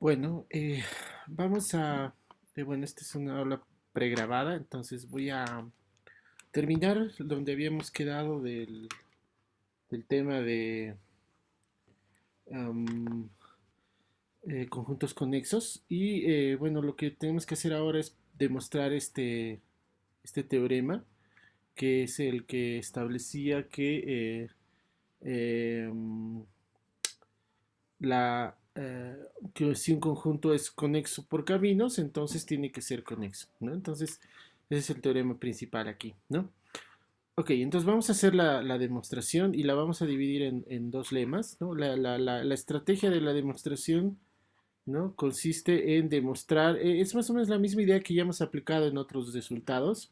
Bueno, vamos a... bueno, esta es una aula pregrabada, entonces voy a terminar donde habíamos quedado del tema de am, conjuntos conexos. Y bueno, lo que tenemos que hacer ahora es demostrar este teorema, que es el que establecía que em, que si un conjunto es conexo por caminos, entonces tiene que ser conexo, ¿no? Entonces, ese es el teorema principal aquí, ¿no? Ok, entonces vamos a hacer la demostración y la vamos a dividir en dos lemas, ¿no? La estrategia de la demostración, ¿no? Consiste en demostrar, es más o menos la misma idea que ya hemos aplicado en otros resultados,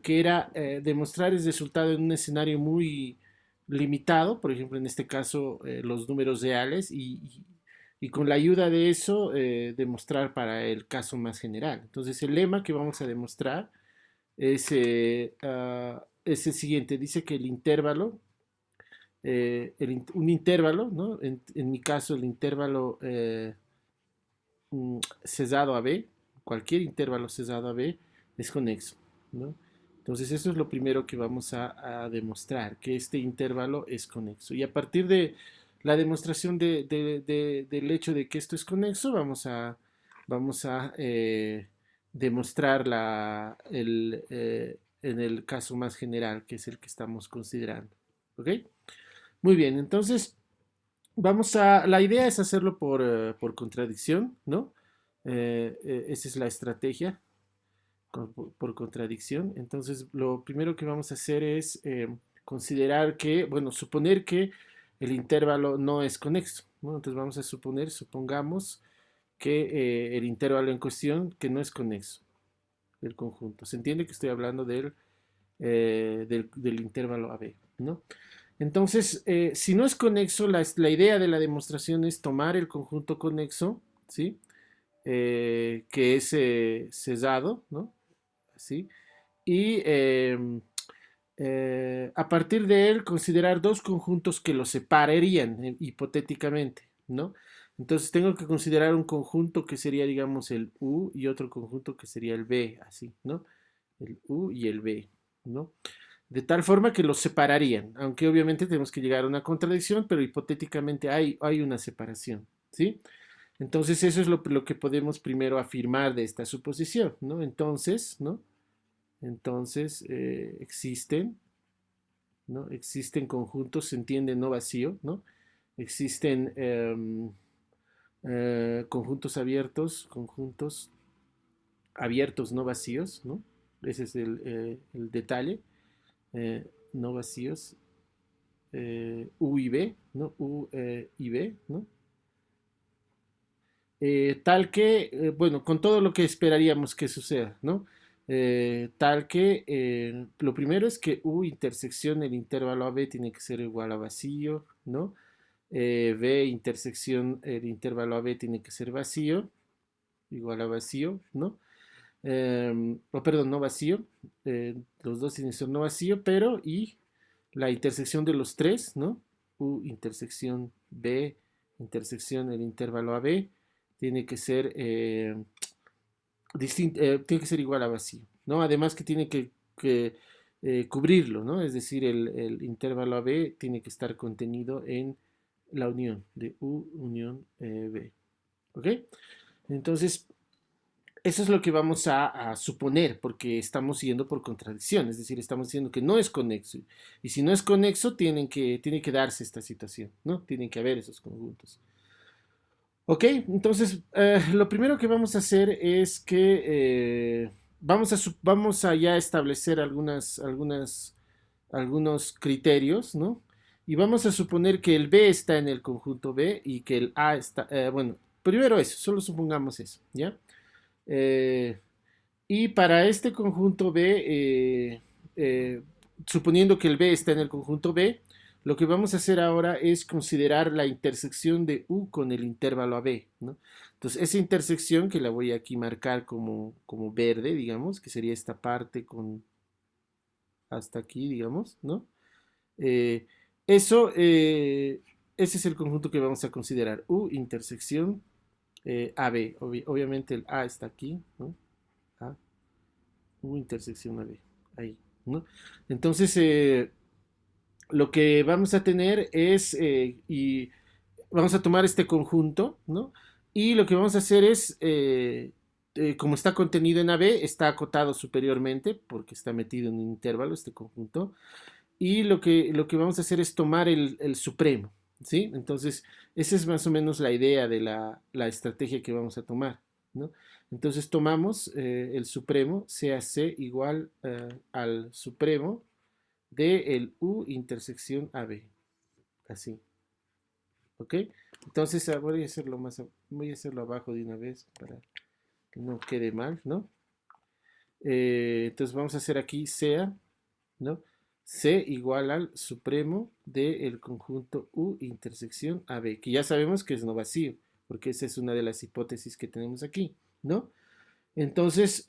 que era demostrar el resultado en un escenario muy limitado, por ejemplo, en este caso, los números reales, y con la ayuda de eso, demostrar para el caso más general. Entonces, el lema que vamos a demostrar es el siguiente. Dice que el intervalo, un intervalo, ¿no? En mi caso, el intervalo cesado a B, cualquier intervalo cesado a B, es conexo, ¿no? Entonces eso es lo primero que vamos a demostrar, que este intervalo es conexo. Y a partir de la demostración del hecho de que esto es conexo, vamos a demostrar en el caso más general, que es el que estamos considerando. ¿Ok? Muy bien, entonces la idea es hacerlo por contradicción, ¿no? Esa es la estrategia, por contradicción. Entonces, lo primero que vamos a hacer es considerar que, bueno, suponer que el intervalo no es conexo, ¿no? Entonces vamos a supongamos que el intervalo en cuestión que no es conexo del conjunto. Se entiende que estoy hablando del intervalo AB, ¿no? Entonces, si no es conexo, la idea de la demostración es tomar el conjunto conexo, ¿sí? Que es cesado, ¿no? Así. Y a partir de él considerar dos conjuntos que lo separarían hipotéticamente, ¿no? Entonces tengo que considerar un conjunto que sería, digamos, el U y otro conjunto que sería el B, así, ¿no? El U y el B, ¿no? De tal forma que los separarían, aunque obviamente tenemos que llegar a una contradicción, pero hipotéticamente hay una separación, ¿sí? Entonces eso es lo que podemos primero afirmar de esta suposición, ¿no? Entonces, ¿no? Entonces existen, ¿no? Existen conjuntos, se entiende no vacío, ¿no? Existen conjuntos abiertos no vacíos, ¿no? Ese es el detalle, no vacíos, U y B, ¿no? U y B, ¿no? Tal que, bueno, con todo lo que esperaríamos que suceda, ¿no? Tal que lo primero es que U intersección el intervalo AB tiene que ser igual a vacío, ¿no? B intersección el intervalo AB tiene que ser vacío, igual a vacío, ¿no? Perdón, no vacío, los dos tienen que ser no vacío, pero y la intersección de los tres, ¿no? U intersección B intersección el intervalo AB tiene que ser tiene que ser igual a vacío, ¿no? Además que tiene que cubrirlo, ¿no? Es decir, el intervalo AB tiene que estar contenido en la unión de U unión B, ¿ok? Entonces, eso es lo que vamos a suponer, porque estamos yendo por contradicción, es decir, estamos diciendo que no es conexo. Y si no es conexo, tiene que darse esta situación, ¿no? Tienen que haber esos conjuntos. Ok, entonces lo primero que vamos a hacer es que vamos a ya establecer algunos criterios, ¿no? Y vamos a suponer que el B está en el conjunto B y que el A está, bueno, primero eso, solo supongamos eso, ¿ya? Eh, y para este conjunto B, suponiendo que el B está en el conjunto B, lo que vamos a hacer ahora es considerar la intersección de U con el intervalo AB, ¿no? Entonces, esa intersección que la voy aquí a marcar como verde, digamos, que sería esta parte con hasta aquí, digamos, ¿no? Eh, eso, ese es el conjunto que vamos a considerar, U intersección AB. Obviamente el A está aquí, ¿no? A, U intersección AB. Ahí, ¿no? Entonces, lo que vamos a tener es, y vamos a tomar este conjunto, ¿no? Y lo que vamos a hacer es, como está contenido en AB, está acotado superiormente, porque está metido en un intervalo este conjunto, y lo que vamos a hacer es tomar el supremo, ¿sí? Entonces, esa es más o menos la idea de la estrategia que vamos a tomar, ¿no? Entonces tomamos el supremo, sea C igual al supremo de el U intersección AB, así, ¿ok? Entonces voy a hacerlo abajo de una vez para que no quede mal, ¿no? Entonces vamos a hacer aquí sea, ¿no? C igual al supremo del conjunto U intersección AB, que ya sabemos que es no vacío, porque esa es una de las hipótesis que tenemos aquí, ¿no? Entonces,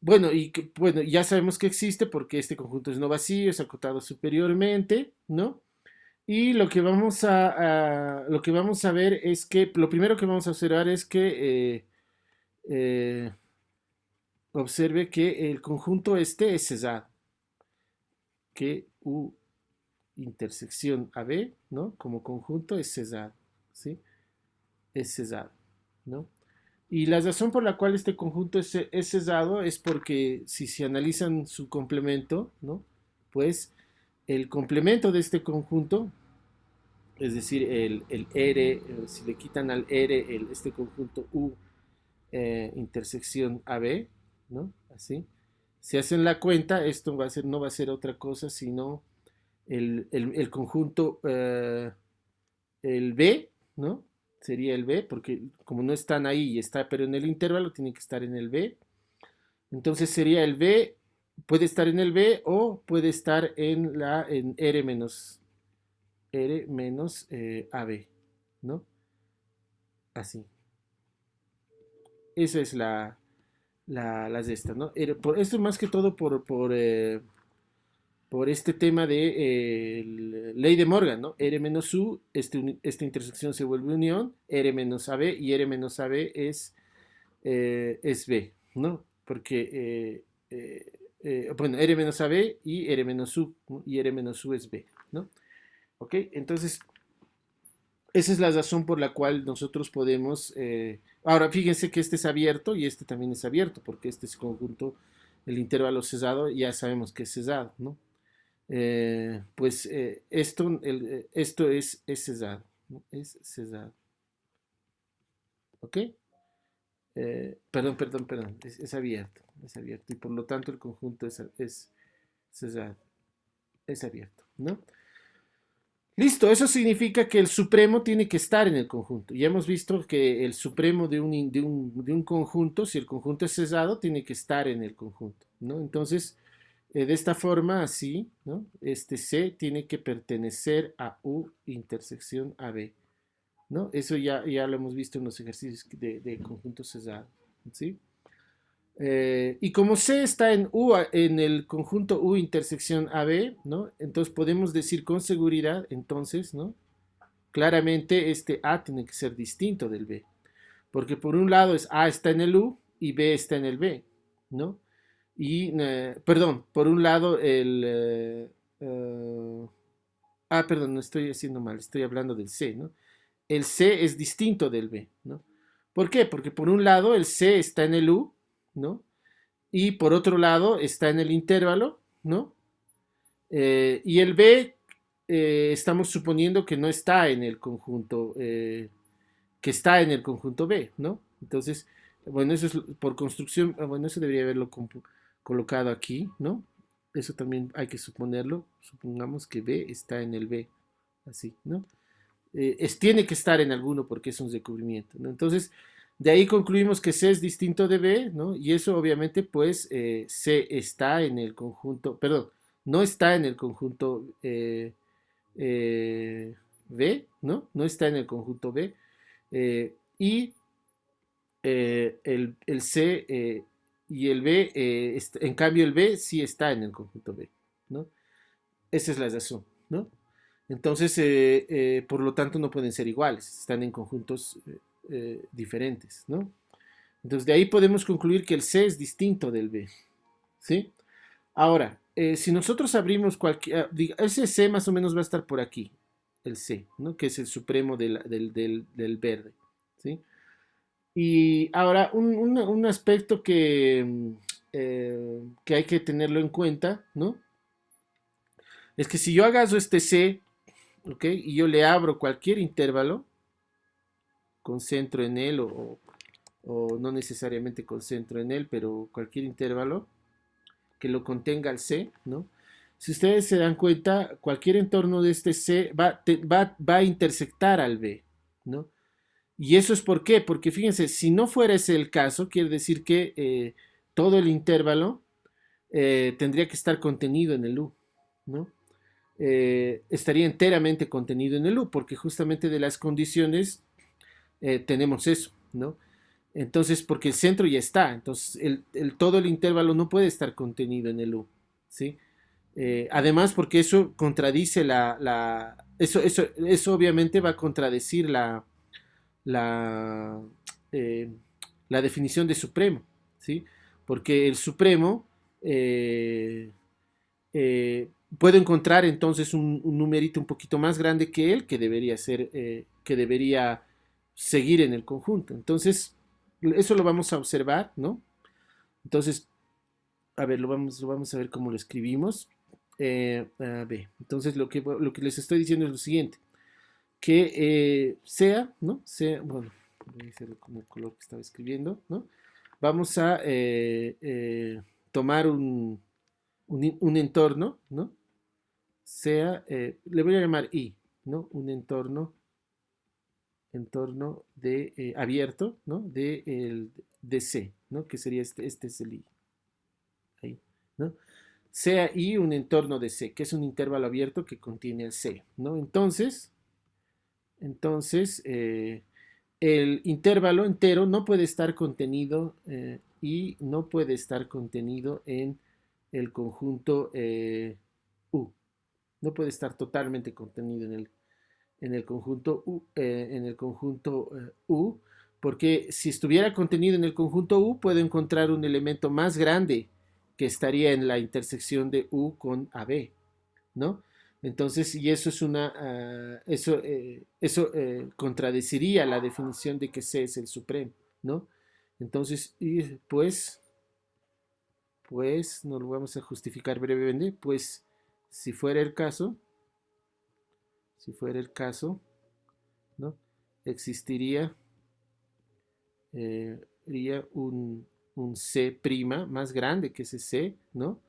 bueno, bueno, ya sabemos que existe porque este conjunto es no vacío, es acotado superiormente, ¿no? Y lo que vamos a ver es que, lo primero que vamos a observar es que eh, observe que el conjunto este es cesado, que U intersección AB, ¿no? Como conjunto es cesado, ¿sí? Es cesado, ¿no? Y la razón por la cual este conjunto es cesado es porque si se analizan su complemento, ¿no? Pues el complemento de este conjunto, es decir, el R, si le quitan al R este conjunto U intersección AB, ¿no? Así. Si hacen la cuenta, esto no va a ser otra cosa sino el conjunto, el B, ¿no? Sería el B, porque como no están ahí y está, pero en el intervalo, tiene que estar en el B. Entonces sería el B, puede estar en el B o puede estar en R menos AB, ¿no? Así. Esa es las de estas, ¿no? Esto más que todo por este tema de ley de Morgan, ¿no? R menos U, esta intersección se vuelve unión, R menos AB y R menos AB es B, ¿no? Porque, bueno, R menos AB y R menos U, ¿no? Y R menos U es B, ¿no? ¿Ok? Entonces, esa es la razón por la cual nosotros podemos... ahora, fíjense que este es abierto y este también es abierto, porque este es conjunto, el intervalo cesado, ya sabemos que es cesado, ¿no? Pues esto es cesado, ¿no? Es cesado, ¿ok? Perdón, es abierto, y por lo tanto el conjunto es cesado, es abierto, ¿no? Listo, eso significa que el supremo tiene que estar en el conjunto. Ya hemos visto que el supremo de un conjunto, si el conjunto es cesado, tiene que estar en el conjunto, ¿no? Entonces, de esta forma, así, ¿no? Este C tiene que pertenecer a U intersección AB, ¿no? Eso ya lo hemos visto en los ejercicios de conjunto cesado, ¿sí? Y como C está en el conjunto U intersección AB, ¿no? Entonces podemos decir con seguridad, entonces, ¿no? Claramente este A tiene que ser distinto del B, porque por un lado es A está en el U y B está en el B, ¿no? Y, perdón, por un lado perdón, no estoy haciendo mal, estoy hablando del C, ¿no? El C es distinto del B, ¿no? ¿Por qué? Porque por un lado el C está en el U, ¿no? Y por otro lado está en el intervalo, ¿no? Y el B estamos suponiendo que no está en el conjunto, que está en el conjunto B, ¿no? Entonces, bueno, eso es por construcción, bueno, eso debería haberlo colocado aquí, ¿no? Eso también hay que suponerlo. Supongamos que B está en el B, así, ¿no? Tiene que estar en alguno porque es un recubrimiento, ¿no? Entonces, de ahí concluimos que C es distinto de B, ¿no? Y eso obviamente, pues, C está en el conjunto, perdón, no está en el conjunto B, ¿no? No está en el conjunto B. Y el C y el B, en cambio el B sí está en el conjunto B, ¿no? Esa es la razón, ¿no? Entonces, por lo tanto, no pueden ser iguales, están en conjuntos diferentes, ¿no? Entonces de ahí podemos concluir que el C es distinto del B, ¿sí? Ahora, si nosotros abrimos cualquier, ese C más o menos va a estar por aquí, el C, ¿no? Que es el supremo del verde, ¿sí? Y ahora, un aspecto que hay que tenerlo en cuenta, ¿no? Es que si yo agarro este C, ¿ok? Y yo le abro cualquier intervalo, concentro en él o no necesariamente concentro en él, pero cualquier intervalo que lo contenga el C, ¿no? Si ustedes se dan cuenta, cualquier entorno de este C va a intersectar al B, ¿no? Y eso es por qué, porque fíjense, si no fuera ese el caso, quiere decir que todo el intervalo tendría que estar contenido en el U, ¿no? Estaría enteramente contenido en el U, porque justamente de las condiciones tenemos eso, ¿no? Entonces, porque el centro ya está, entonces todo el intervalo no puede estar contenido en el U, ¿sí? Además, porque eso contradice eso obviamente va a contradecir la, eh, la definición de supremo, ¿sí? Porque el supremo puedo encontrar entonces un numerito un poquito más grande que él, que debería ser, que debería seguir en el conjunto. Entonces, eso lo vamos a observar, ¿no? Entonces, a ver, lo vamos a ver cómo lo escribimos. A ver, entonces lo que les estoy diciendo es lo siguiente, que sea, ¿no? Sea, bueno, voy a hacer con el color que estaba escribiendo, ¿no? Vamos a tomar un entorno, ¿no? Sea, le voy a llamar I, ¿no? Un entorno de abierto, ¿no? De C, ¿no? Que sería este es el I, ahí, ¿no? Sea I un entorno de C, que es un intervalo abierto que contiene el C, ¿no? Entonces el intervalo entero no puede estar contenido y no puede estar contenido en el conjunto U. No puede estar totalmente contenido en el conjunto U, porque si estuviera contenido en el conjunto U, puedo encontrar un elemento más grande que estaría en la intersección de U con AB, ¿no? Entonces, y eso es eso contradeciría la definición de que C es el supremo, ¿no? Entonces, y pues, nos lo vamos a justificar brevemente, pues, si fuera el caso, si fuera el caso, ¿no? Existiría eh, un C' más grande que ese C, ¿no?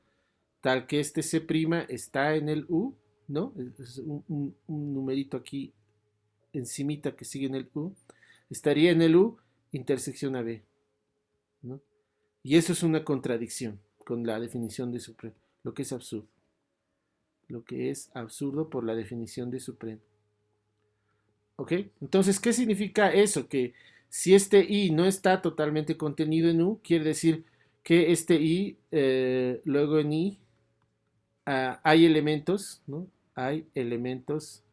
Tal que este C' está en el U, ¿no? Es un numerito aquí encimita que sigue en el U, estaría en el U intersección AB, ¿no? Y eso es una contradicción con la definición de supremo, lo que es absurdo, lo que es absurdo por la definición de supremo. ¿Ok? Entonces, ¿qué significa eso? Que si este I no está totalmente contenido en U, quiere decir que este I, luego en I, hay elementos, ¿no? Hay elementos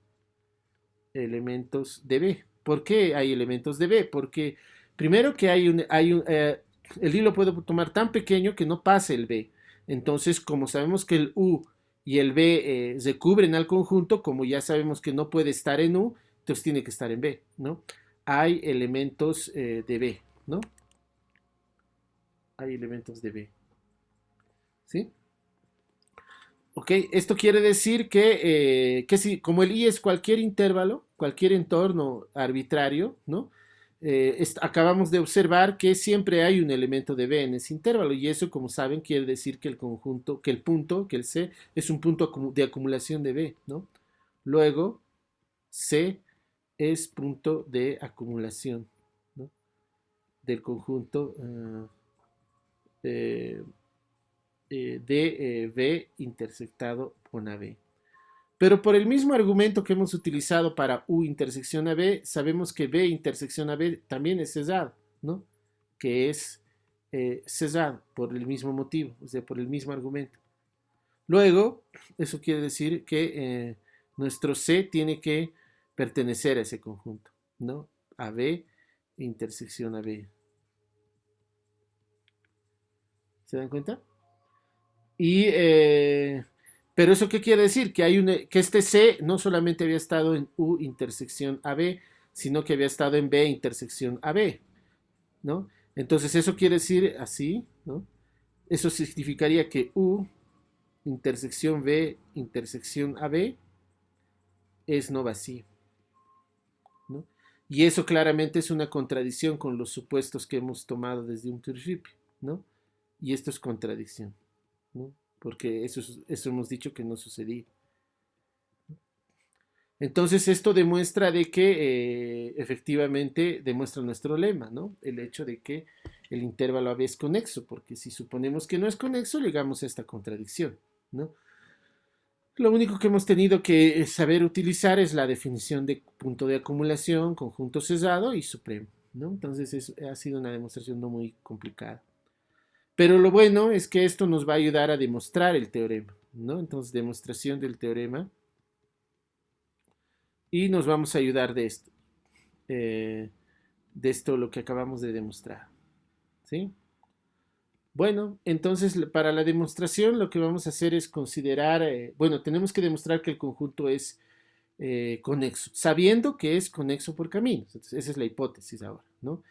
de B. ¿Por qué hay elementos de B? Porque primero que el I lo puedo tomar tan pequeño que no pase el B. Entonces, como sabemos que el U y el B se cubren al conjunto, como ya sabemos que no puede estar en U, entonces tiene que estar en B, ¿no? Hay elementos de B, ¿no? Hay elementos de B, ¿sí? Ok, esto quiere decir que si, como el I es cualquier intervalo, cualquier entorno arbitrario, ¿no? Acabamos de observar que siempre hay un elemento de B en ese intervalo y eso, como saben, quiere decir que el conjunto, que el punto, que el C es un punto de acumulación de B, ¿no? Luego, C es punto de acumulación, ¿no? Del conjunto de B intersectado con AB. Pero por el mismo argumento que hemos utilizado para U intersección AB, sabemos que B intersección AB también es cesado, ¿no? Que es cesado por el mismo motivo, o sea, por el mismo argumento. Luego, eso quiere decir que nuestro C tiene que pertenecer a ese conjunto, ¿no? AB intersección AB. ¿Se dan cuenta? Y, pero eso qué quiere decir? Que este C no solamente había estado en U intersección AB, sino que había estado en B intersección AB, ¿no? Entonces eso quiere decir así, ¿no? Eso significaría que U intersección B intersección AB es no vacío, ¿no? Y eso claramente es una contradicción con los supuestos que hemos tomado desde un principio, ¿no? Y esto es contradicción, ¿no? Porque eso hemos dicho que no sucedía. Entonces esto demuestra de que efectivamente demuestra nuestro lema, ¿no? El hecho de que el intervalo AB es conexo, porque si suponemos que no es conexo, llegamos a esta contradicción, ¿no? Lo único que hemos tenido que saber utilizar es la definición de punto de acumulación, conjunto sesgado y supremo, ¿no? Entonces ha sido una demostración no muy complicada. Pero lo bueno es que esto nos va a ayudar a demostrar el teorema, ¿no? Entonces, demostración del teorema. Y nos vamos a ayudar de esto lo que acabamos de demostrar, ¿sí? Bueno, entonces para la demostración lo que vamos a hacer es considerar, bueno, tenemos que demostrar que el conjunto es conexo, sabiendo que es conexo por caminos. Entonces, esa es la hipótesis ahora, ¿no?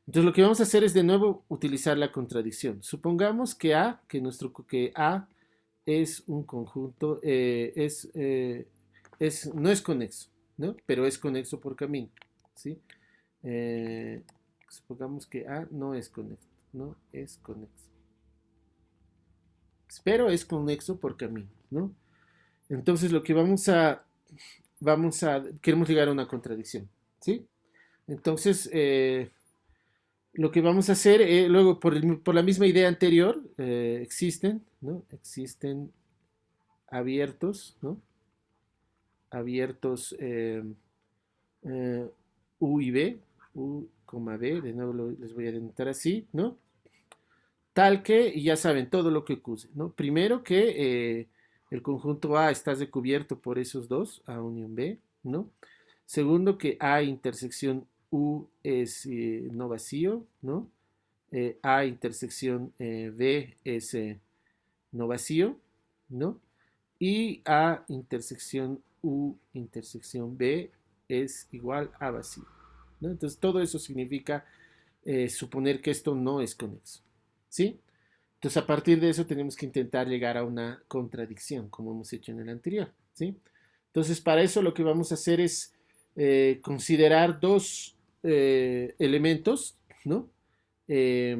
Entonces lo que vamos a hacer es de nuevo utilizar la contradicción. Supongamos que que A es un conjunto, no es conexo, ¿no? Pero es conexo por camino, ¿sí? Supongamos que A no es conexo, no es conexo. Pero es conexo por camino, ¿no? Entonces lo que queremos llegar a una contradicción, ¿sí? Entonces, lo que vamos a hacer, luego por la misma idea anterior, existen, ¿no? Existen abiertos, ¿no? Abiertos U y B, U, B, de nuevo les voy a denotar así, ¿no? Tal que, y ya saben, todo lo que ocurre, ¿no? Primero que el conjunto A está recubierto por esos dos, A unión B, ¿no? Segundo que A intersección U es no vacío, ¿no? A intersección B es no vacío, ¿no? Y A intersección U intersección B es igual a vacío, ¿no? Entonces todo eso significa suponer que esto no es conexo, ¿sí? Entonces a partir de eso tenemos que intentar llegar a una contradicción, como hemos hecho en el anterior, ¿sí? Entonces para eso lo que vamos a hacer es considerar dos elementos, ¿no? Eh,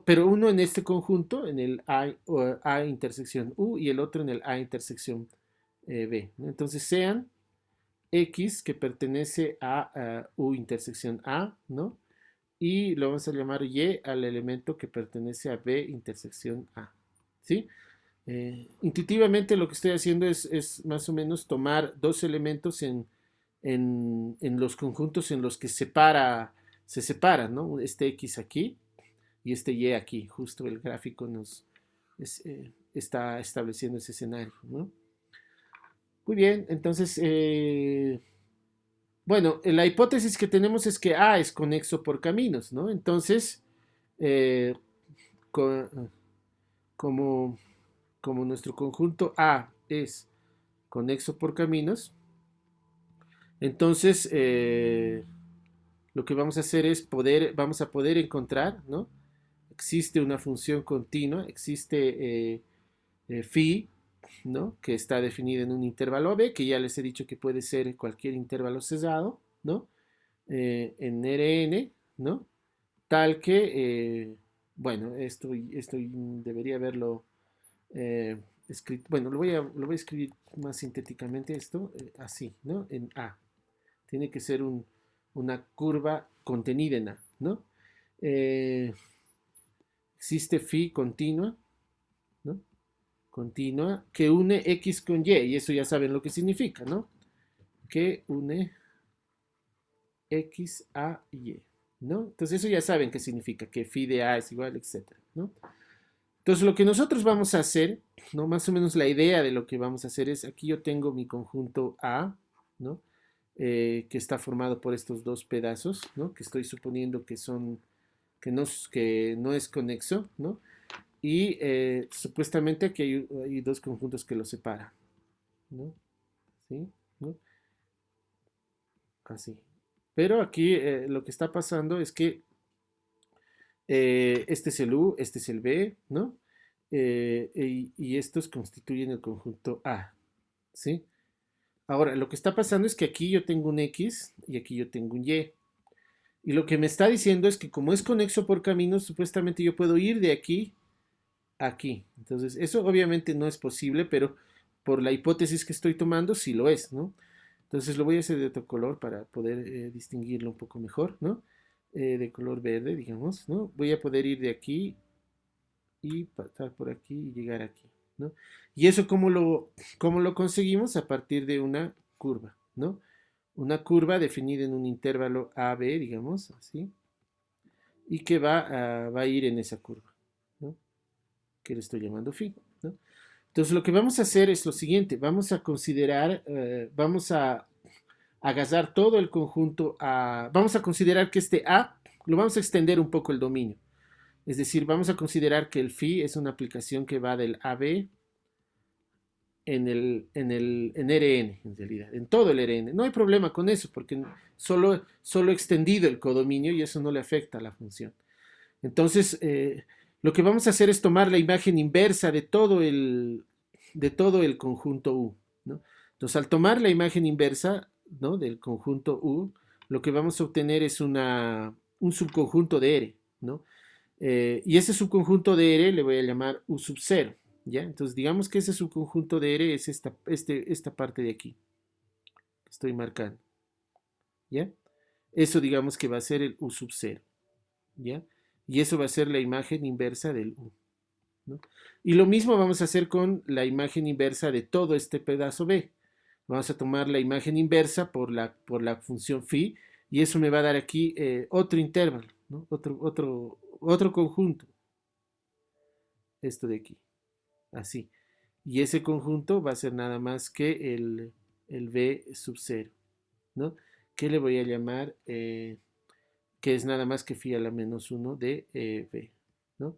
pero uno en este conjunto, en el A intersección U, y el otro en el A intersección B, ¿no? Entonces sean X que pertenece a U intersección A, ¿no? Y lo vamos a llamar Y al elemento que pertenece a B intersección A, ¿sí? Intuitivamente lo que estoy haciendo es más o menos tomar dos elementos en los conjuntos en los que se separan, ¿no? Este X aquí y este Y aquí. Justo el gráfico está estableciendo ese escenario, ¿no? Muy bien, entonces, bueno, la hipótesis que tenemos es que A es conexo por caminos, ¿no? Entonces, eh, co- como, como nuestro conjunto A es conexo por caminos, entonces lo que vamos a hacer es vamos a poder encontrar, ¿no? Existe una función continua, existe phi, ¿no? Que está definida en un intervalo B, que ya les he dicho que puede ser cualquier intervalo sesgado, ¿no? En Rn, ¿no? Tal que, bueno, esto debería haberlo escrito, bueno, lo voy a escribir más sintéticamente esto, así, ¿no? En A. Tiene que ser una curva contenida en A, ¿no? Eh, existe phi continua, ¿no? Continua que une X con Y, y eso ya saben lo que significa, ¿no? Que une X a Y, ¿no? Entonces eso ya saben qué significa, que phi de A es igual, etcétera, ¿no? Entonces lo que nosotros vamos a hacer, ¿no? Más o menos la idea de lo que vamos a hacer es, aquí yo tengo mi conjunto A, ¿no? que está formado por estos dos pedazos, ¿no? Que estoy suponiendo que no es conexo, ¿no? Y supuestamente aquí hay dos conjuntos que los separan, ¿no? ¿Sí? ¿No? Así. Pero aquí lo que está pasando es que este es el U, este es el B, ¿no? Y estos constituyen el conjunto A, ¿sí? Ahora, lo que está pasando es que aquí yo tengo un X y aquí yo tengo un Y. Y lo que me está diciendo es que como es conexo por caminos, supuestamente yo puedo ir de aquí a aquí. Entonces, eso obviamente no es posible, pero por la hipótesis que estoy tomando, sí lo es, ¿no? Entonces lo voy a hacer de otro color para poder distinguirlo un poco mejor, ¿no? De color verde, digamos, ¿no? Voy a poder ir de aquí y pasar por aquí y llegar aquí, ¿no? Y eso cómo lo conseguimos a partir de una curva, ¿no? Una curva definida en un intervalo AB, digamos, así, y que va a ir en esa curva, ¿no? Que le estoy llamando phi, ¿no? Entonces lo que vamos a hacer es lo siguiente, vamos a considerar, vamos a agarrar todo el conjunto A, vamos a considerar que este A, lo vamos a extender un poco el dominio, es decir, vamos a considerar que el phi es una aplicación que va del AB en Rn, en realidad, en todo el Rn. No hay problema con eso, porque solo he extendido el codominio y eso no le afecta a la función. Entonces, lo que vamos a hacer es tomar la imagen inversa de todo el conjunto U, ¿no? Entonces, al tomar la imagen inversa, ¿no?, del conjunto U, lo que vamos a obtener es un subconjunto de R, ¿no? Y ese subconjunto de R le voy a llamar U sub 0, ¿ya? Entonces, digamos que ese subconjunto de R es esta parte de aquí, que estoy marcando, ¿ya? Eso digamos que va a ser el U sub 0, ¿ya? Y eso va a ser la imagen inversa del U, ¿no? Y lo mismo vamos a hacer con la imagen inversa de todo este pedazo B. Vamos a tomar la imagen inversa por la función phi y eso me va a dar aquí otro intervalo, ¿no? Otro conjunto, esto de aquí, así. Y ese conjunto va a ser nada más que el B sub 0, ¿no? Que le voy a llamar, que es nada más que phi a la menos 1 de B, ¿no?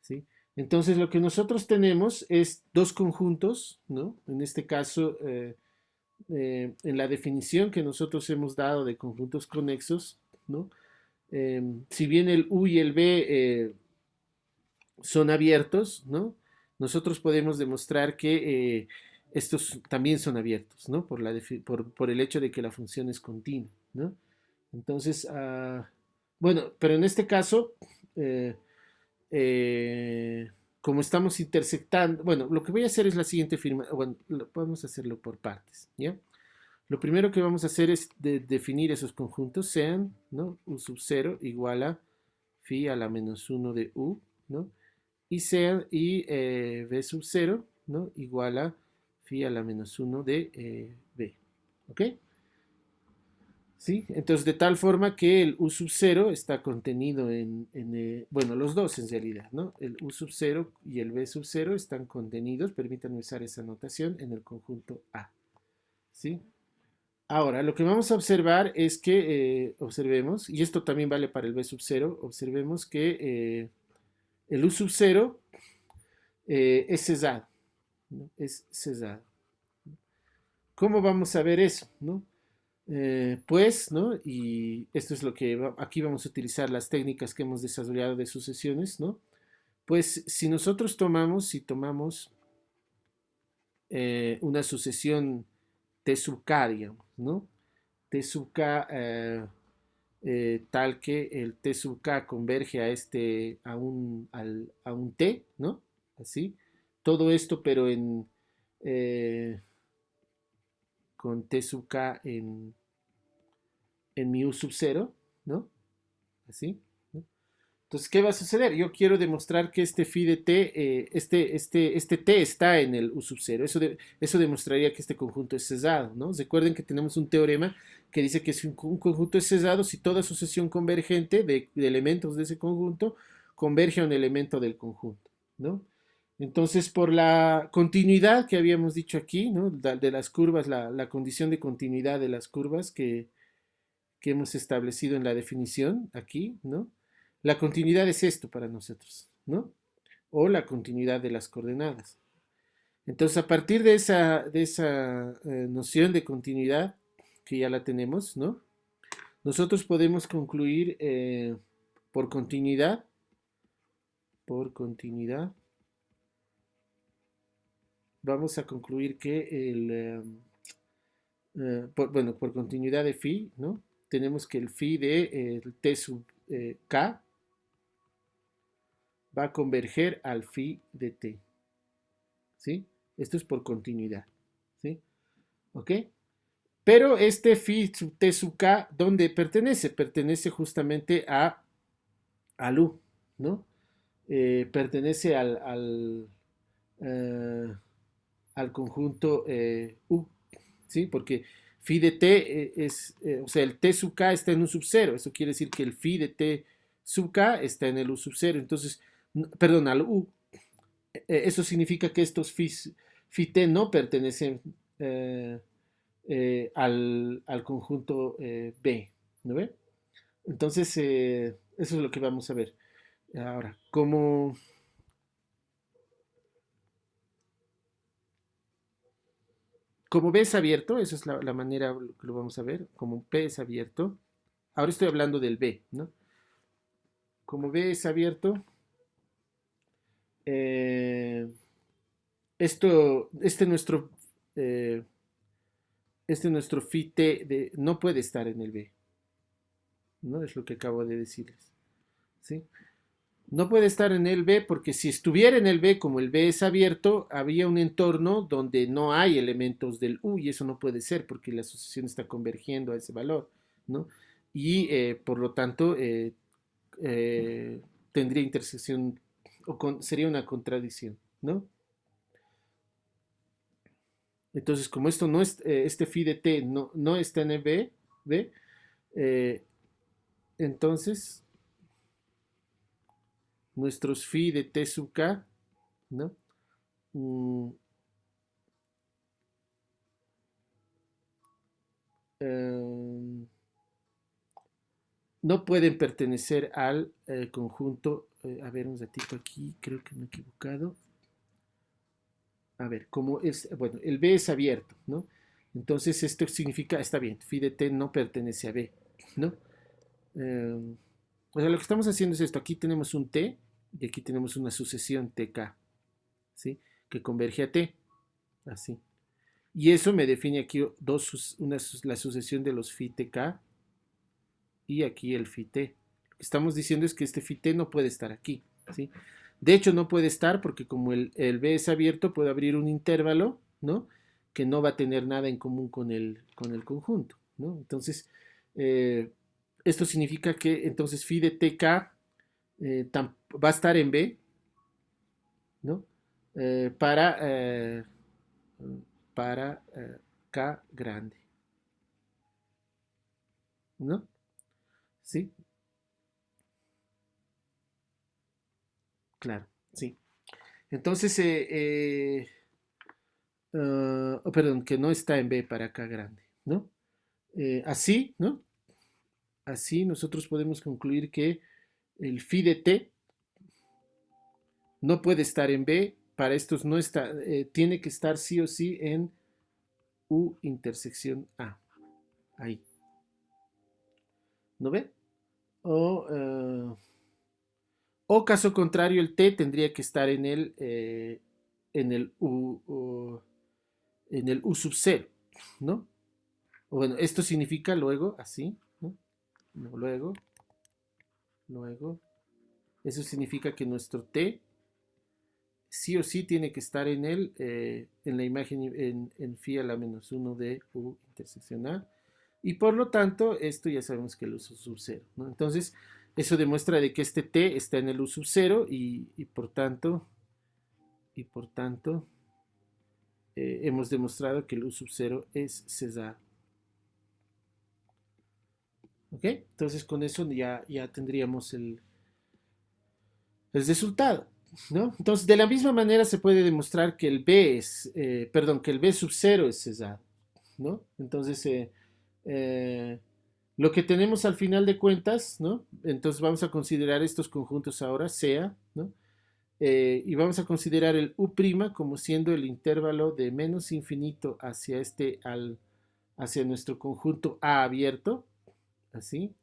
¿Sí? Entonces lo que nosotros tenemos es dos conjuntos, ¿no? En este caso, en la definición que nosotros hemos dado de conjuntos conexos, ¿no? Si bien el U y el B son abiertos, ¿no? Nosotros podemos demostrar que estos también son abiertos, ¿no? Por el hecho de que la función es continua, ¿no? Entonces, bueno, pero en este caso, eh, como estamos intersectando, bueno, lo que voy a hacer es la siguiente firma, bueno, podemos hacerlo por partes, ¿ya? Lo primero que vamos a hacer es definir esos conjuntos, sean, ¿no? U sub 0 igual a phi a la menos 1 de U, ¿no? Y B sub 0, ¿no? Igual a phi a la menos 1 de B, ¿ok? ¿Sí? Entonces, de tal forma que el U sub 0 está contenido bueno, los dos en realidad, ¿no? El U sub 0 y el B sub 0 están contenidos, permítanme usar esa notación, en el conjunto A, ¿sí? Ahora, lo que vamos a observar es que, observemos, y esto también vale para el B sub 0, observemos que el U sub 0 es cesado, ¿no? Es cesado. ¿Cómo vamos a ver eso, no? Pues, ¿no? Y esto es lo que aquí vamos a utilizar las técnicas que hemos desarrollado de sucesiones, ¿no? Pues si nosotros si tomamos una sucesión T sub K, digamos, ¿no? T sub K tal que el T sub K converge a un T, ¿no? Así. Todo esto, pero eh, con T sub K en mi U sub 0, ¿no? Así, ¿no? Entonces, ¿qué va a suceder? Yo quiero demostrar que este phi de t, este t está en el U sub 0. Eso demostraría que este conjunto es cesado, ¿no? Recuerden que tenemos un teorema que dice que si un conjunto es cesado, si toda sucesión convergente de elementos de ese conjunto converge a un elemento del conjunto, ¿no? Entonces, por la continuidad que habíamos dicho aquí, ¿no? De las curvas, la condición de continuidad de las curvas que hemos establecido en la definición aquí, ¿no? La continuidad es esto para nosotros, ¿no? O la continuidad de las coordenadas. Entonces, a partir de esa noción de continuidad, que ya la tenemos, ¿no? Nosotros podemos concluir por continuidad, por continuidad, vamos a concluir que bueno, por continuidad de phi, ¿no? Tenemos que el phi de t sub k va a converger al phi de t, ¿sí? Esto es por continuidad, ¿sí? ¿Ok? Pero este phi sub t sub k, ¿dónde pertenece? Pertenece justamente al u, ¿no? Pertenece eh, al conjunto u, ¿sí? Porque phi de t o sea, el t sub k está en un sub 0, eso quiere decir que el phi de t sub k está en el u sub 0, entonces, perdón, al u, eso significa que estos phi t no pertenecen al conjunto B, ¿no ve? Entonces, eso es lo que vamos a ver. Ahora, como B es abierto, esa es la manera que lo vamos a ver, como P es abierto. Ahora estoy hablando del B, ¿no? Como B es abierto, eh, esto, eh, este nuestro phi t no puede estar en el B, ¿no? Es lo que acabo de decirles, ¿sí? No puede estar en el B porque si estuviera en el B, como el B es abierto, había un entorno donde no hay elementos del U y eso no puede ser porque la asociación está convergiendo a ese valor, ¿no? Y por lo tanto eh, tendría intersección sería una contradicción, ¿no? Entonces, como esto no es, este phi de t no está en el B, eh, entonces nuestros phi de t sub k, ¿no? Mm, eh, no pueden pertenecer al conjunto. A ver, un ratito aquí, creo que me he equivocado. A ver, como es, bueno, el B es abierto, ¿no? Entonces esto significa, está bien, phi de t no pertenece a B, ¿no? O sea, lo que estamos haciendo es esto, aquí tenemos un t y aquí tenemos una sucesión tk, ¿sí? Que converge a t, así. Y eso me define aquí la sucesión de los phi tk y aquí el phi t. Lo que estamos diciendo es que este phi t no puede estar aquí, ¿sí? De hecho, no puede estar porque como el B es abierto, puede abrir un intervalo, ¿no? Que no va a tener nada en común con el conjunto, ¿no? Entonces, eh, esto significa que entonces phi de tk va a estar en B, ¿no? Eh, para, eh, para K grande, ¿no? ¿Sí? Claro, sí. Entonces, oh, perdón, que no está en B para K grande, ¿no? Así, ¿no? Así nosotros podemos concluir que el phi de t no puede estar en B, para estos no está, tiene que estar sí o sí en U intersección A, ahí, ¿no ve? O, o caso contrario, el t tendría que estar en el en el U sub 0, ¿no? O bueno, esto significa luego, así, ¿no? No, luego, eso significa que nuestro t sí o sí tiene que estar en la imagen en phi a la menos uno de U intersección A. Y por lo tanto, esto ya sabemos que el U sub 0, ¿no? Entonces, eso demuestra de que este t está en el U sub 0 y por tanto hemos demostrado que el U sub 0 es César. ¿Ok? Entonces, con eso ya tendríamos el resultado. ¿no? Entonces, de la misma manera se puede demostrar que el B es, perdón, que el B sub 0 es cesado, ¿no? Entonces, eh, lo que tenemos al final de cuentas, ¿no? Entonces vamos a considerar estos conjuntos ahora, sea, ¿no? Y vamos a considerar el U' como siendo el intervalo de menos infinito hacia hacia nuestro conjunto A abierto, así,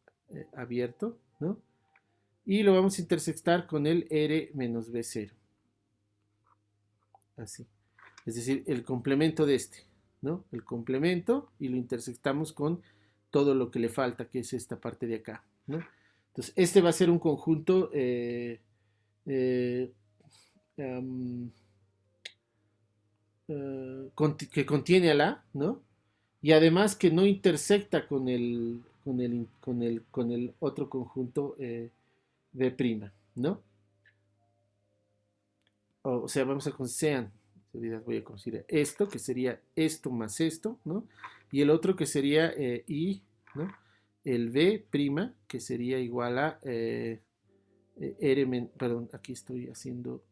abierto, ¿no? Y lo vamos a intersectar con el R menos B0, así. Es decir, el complemento de este, ¿no? El complemento y lo intersectamos con todo lo que le falta, que es esta parte de acá, ¿no? Entonces, este va a ser un conjunto eh, um, que contiene a la, ¿no? Y además que no intersecta con el otro conjunto B', ¿no? O sea, vamos a con sean, voy a considerar esto, que sería esto más esto, ¿no? Y el otro que sería I, ¿no? El B', que sería igual a R, perdón, aquí estoy haciendo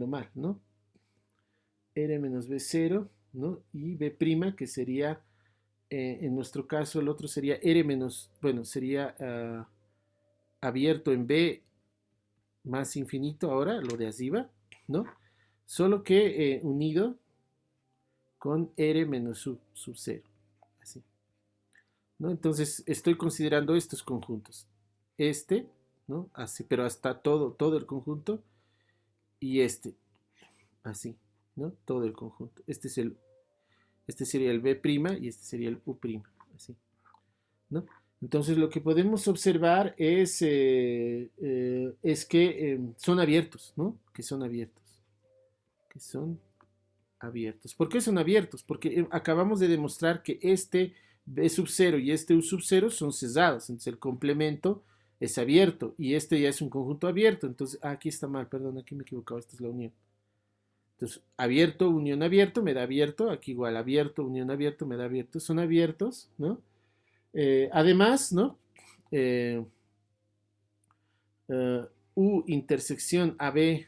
mal, ¿no? R menos B0, ¿no? Y B', que sería, en nuestro caso, el otro sería R menos, bueno, sería abierto en B más infinito ahora, lo de arriba, ¿no? Solo que unido con R menos sub 0, así, ¿no? Entonces estoy considerando estos conjuntos, este, ¿no? Así, pero hasta todo el conjunto y este, así, ¿no? Todo el conjunto. Este sería el B' y este sería el U', así, ¿no? Entonces lo que podemos observar es que son abiertos, ¿no? Que son abiertos, que son abiertos. ¿Por qué son abiertos? Porque acabamos de demostrar que este B sub 0 y este U sub 0 son cesados, entonces el complemento es abierto y este ya es un conjunto abierto, entonces aquí está mal, perdón, aquí me he equivocado, esta es la unión. Entonces, abierto, unión abierto, me da abierto, aquí igual, abierto, unión abierto, me da abierto, son abiertos, ¿no? Además, ¿no? Eh, U intersección AB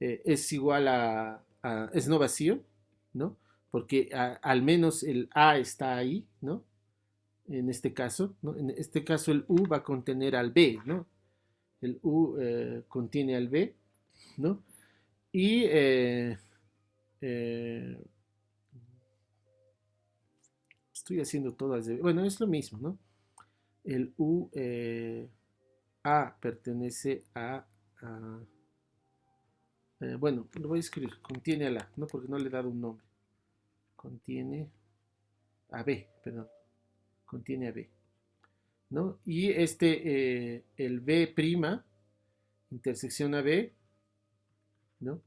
es igual es no vacío, ¿no? Porque al menos el A está ahí, ¿no? En este caso, ¿no? En este caso el U va a contener al B, ¿no? El U contiene al B, ¿no? Y eh, estoy haciendo todas, bueno, es lo mismo, ¿no? El U A pertenece a bueno, lo voy a escribir, contiene a la, ¿no? Porque no le he dado un nombre. Contiene a B, perdón, contiene a B, ¿no? Y el B', intersección a B, ¿no?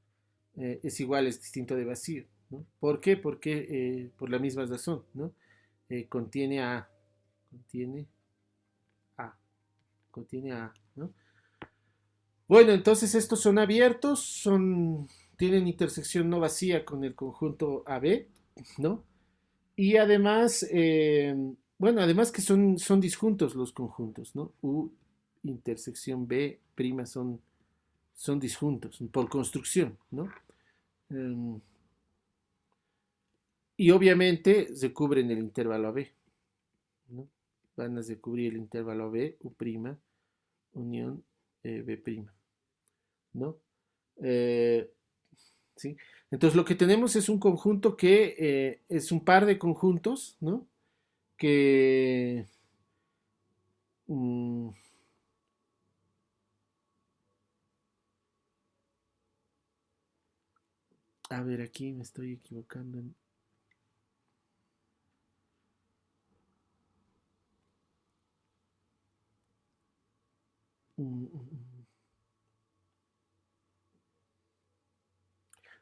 Es igual, es distinto de vacío, ¿no? ¿Por qué? Porque por la misma razón, ¿no? Contiene a, contiene a, contiene a, ¿no? Bueno, entonces estos son abiertos, tienen intersección no vacía con el conjunto AB, ¿no? Y además, bueno, además que son disjuntos los conjuntos, ¿no? U intersección B' son disjuntos por construcción, ¿no? Um, y obviamente se cubren el intervalo AB, ¿no? Van a recubrir el intervalo AB, U', unión B', ¿no? Eh, ¿Sí? Entonces lo que tenemos es un conjunto que es un par de conjuntos, ¿no? Que, mm, a ver, aquí me estoy equivocando.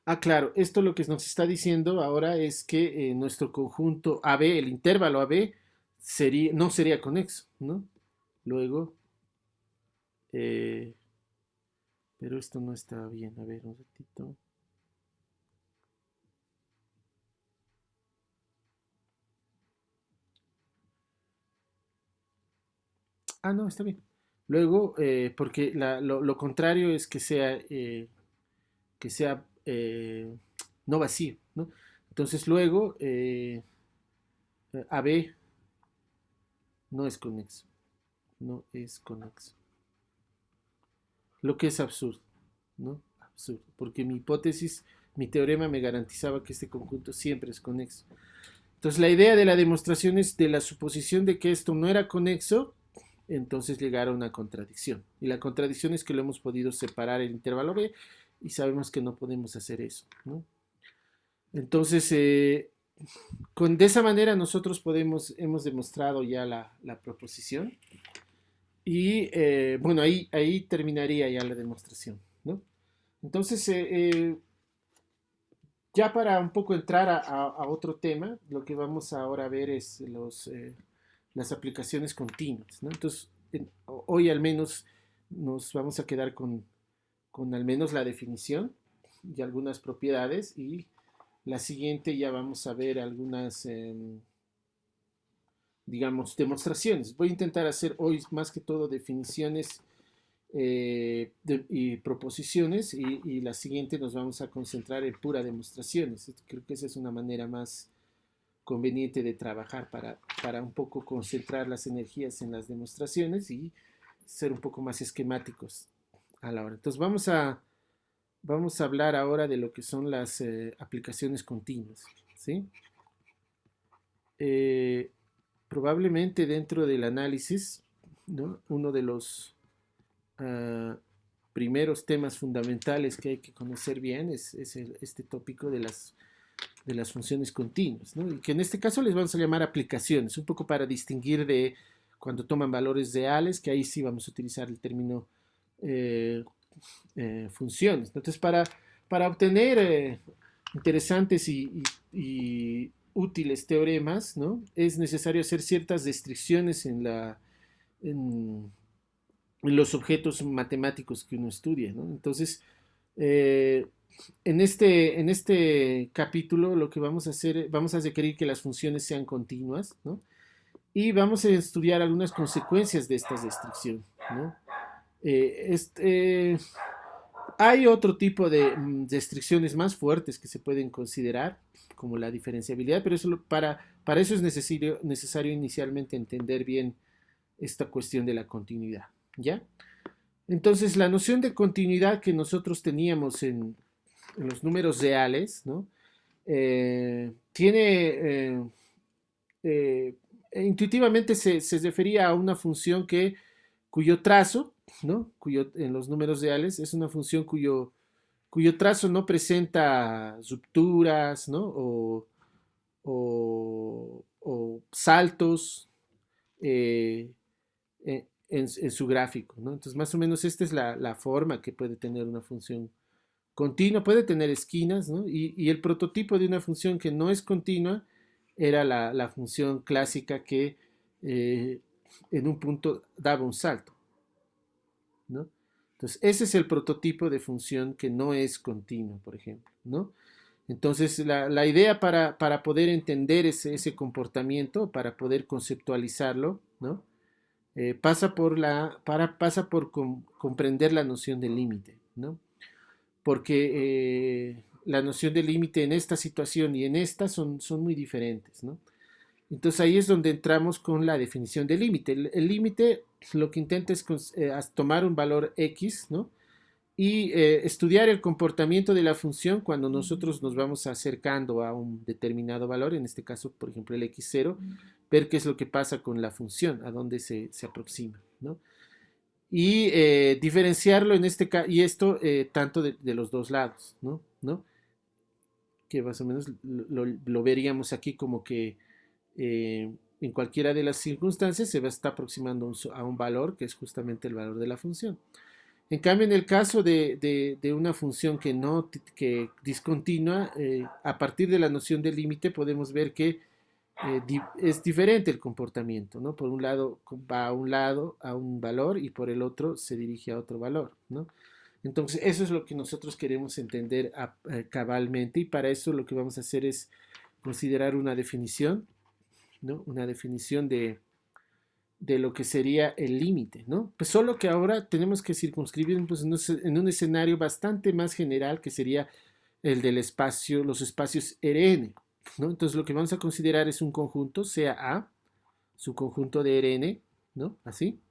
Ah, claro, esto lo que nos está diciendo ahora es que nuestro conjunto AB, el intervalo AB, no sería conexo, ¿no? Luego, eh, pero esto no está bien. A ver, un ratito. Ah, no, está bien. Luego, porque lo contrario es que sea no vacío, ¿no? Entonces luego AB no es conexo, no es conexo. Lo que es absurdo, ¿no? Absurdo, porque mi hipótesis, mi teorema me garantizaba que este conjunto siempre es conexo. Entonces la idea de la demostración es de la suposición de que esto no era conexo, entonces llegar a una contradicción. Y la contradicción es que lo hemos podido separar el intervalo B y sabemos que no podemos hacer eso, ¿no? Entonces, de esa manera nosotros hemos demostrado ya la proposición y bueno, ahí terminaría ya la demostración, ¿no? Entonces, ya para un poco entrar a otro tema, lo que vamos ahora a ver es las aplicaciones continuas, ¿no? Entonces, hoy al menos nos vamos a quedar con al menos la definición y algunas propiedades y la siguiente ya vamos a ver algunas, digamos, demostraciones. Voy a intentar hacer hoy más que todo definiciones y proposiciones y la siguiente nos vamos a concentrar en pura demostraciones. Creo que esa es una manera más conveniente de trabajar para un poco concentrar las energías en las demostraciones y ser un poco más esquemáticos a la hora. Entonces vamos a hablar ahora de lo que son las aplicaciones continuas, ¿sí? Eh, Probablemente dentro del análisis, ¿no? Uno de los uh, primeros temas fundamentales que hay que conocer bien es este tópico de las funciones continuas, ¿no? Y que en este caso les vamos a llamar aplicaciones, un poco para distinguir de cuando toman valores reales, que ahí sí vamos a utilizar el término eh, funciones. Entonces, para obtener interesantes y útiles teoremas, ¿no? Es necesario hacer ciertas restricciones en, en los objetos matemáticos que uno estudia, ¿no? Entonces, eh, en este capítulo lo que vamos a hacer, vamos a requerir que las funciones sean continuas, ¿no? Y vamos a estudiar algunas consecuencias de esta restricción, ¿no? Hay otro tipo de restricciones más fuertes que se pueden considerar, como la diferenciabilidad, pero para eso es necesario inicialmente entender bien esta cuestión de la continuidad, ¿ya? Entonces, la noción de continuidad que nosotros teníamos en los números reales, ¿no? Tiene, eh, intuitivamente se refería a una función cuyo trazo, ¿no? En los números reales es una función cuyo trazo no presenta rupturas, ¿no? O saltos eh, en su gráfico, ¿no? Entonces, más o menos esta es la forma que puede tener una función continua, puede tener esquinas, ¿no? Y el prototipo de una función que no es continua era la función clásica que eh, en un punto daba un salto, ¿no? Entonces, ese es el prototipo de función que no es continua, por ejemplo, ¿no? Entonces, la idea para poder entender ese comportamiento, para poder conceptualizarlo, ¿no? Pasa por comprender la noción del límite, ¿no? Porque la noción de límite en esta situación y en esta son muy diferentes, ¿no? Entonces ahí es donde entramos con la definición de límite. El límite lo que intenta es tomar un valor X, ¿no? Y estudiar el comportamiento de la función cuando nosotros nos vamos acercando a un determinado valor, en este caso, por ejemplo, el x0, ver qué es lo que pasa con la función, a dónde se aproxima, ¿no? Y diferenciarlo en este caso, y esto tanto de los dos lados, ¿no? ¿no? Que más o menos lo veríamos aquí como que en cualquiera de las circunstancias se va a estar aproximando a un valor que es justamente el valor de la función. En cambio, en el caso de una función que discontinua, a partir de la noción del límite podemos ver que es diferente el comportamiento, ¿no? Por un lado, a un valor y por el otro se dirige a otro valor, ¿no? Entonces, eso es lo que nosotros queremos entender cabalmente y para eso lo que vamos a hacer es considerar una definición, ¿no? Una definición de lo que sería el límite, ¿no? Pues solo que ahora tenemos que circunscribir pues, en un escenario bastante más general que sería el del espacio, los espacios Rn, ¿no? Entonces lo que vamos a considerar es un conjunto, sea A, su conjunto de Rn, ¿no? Así.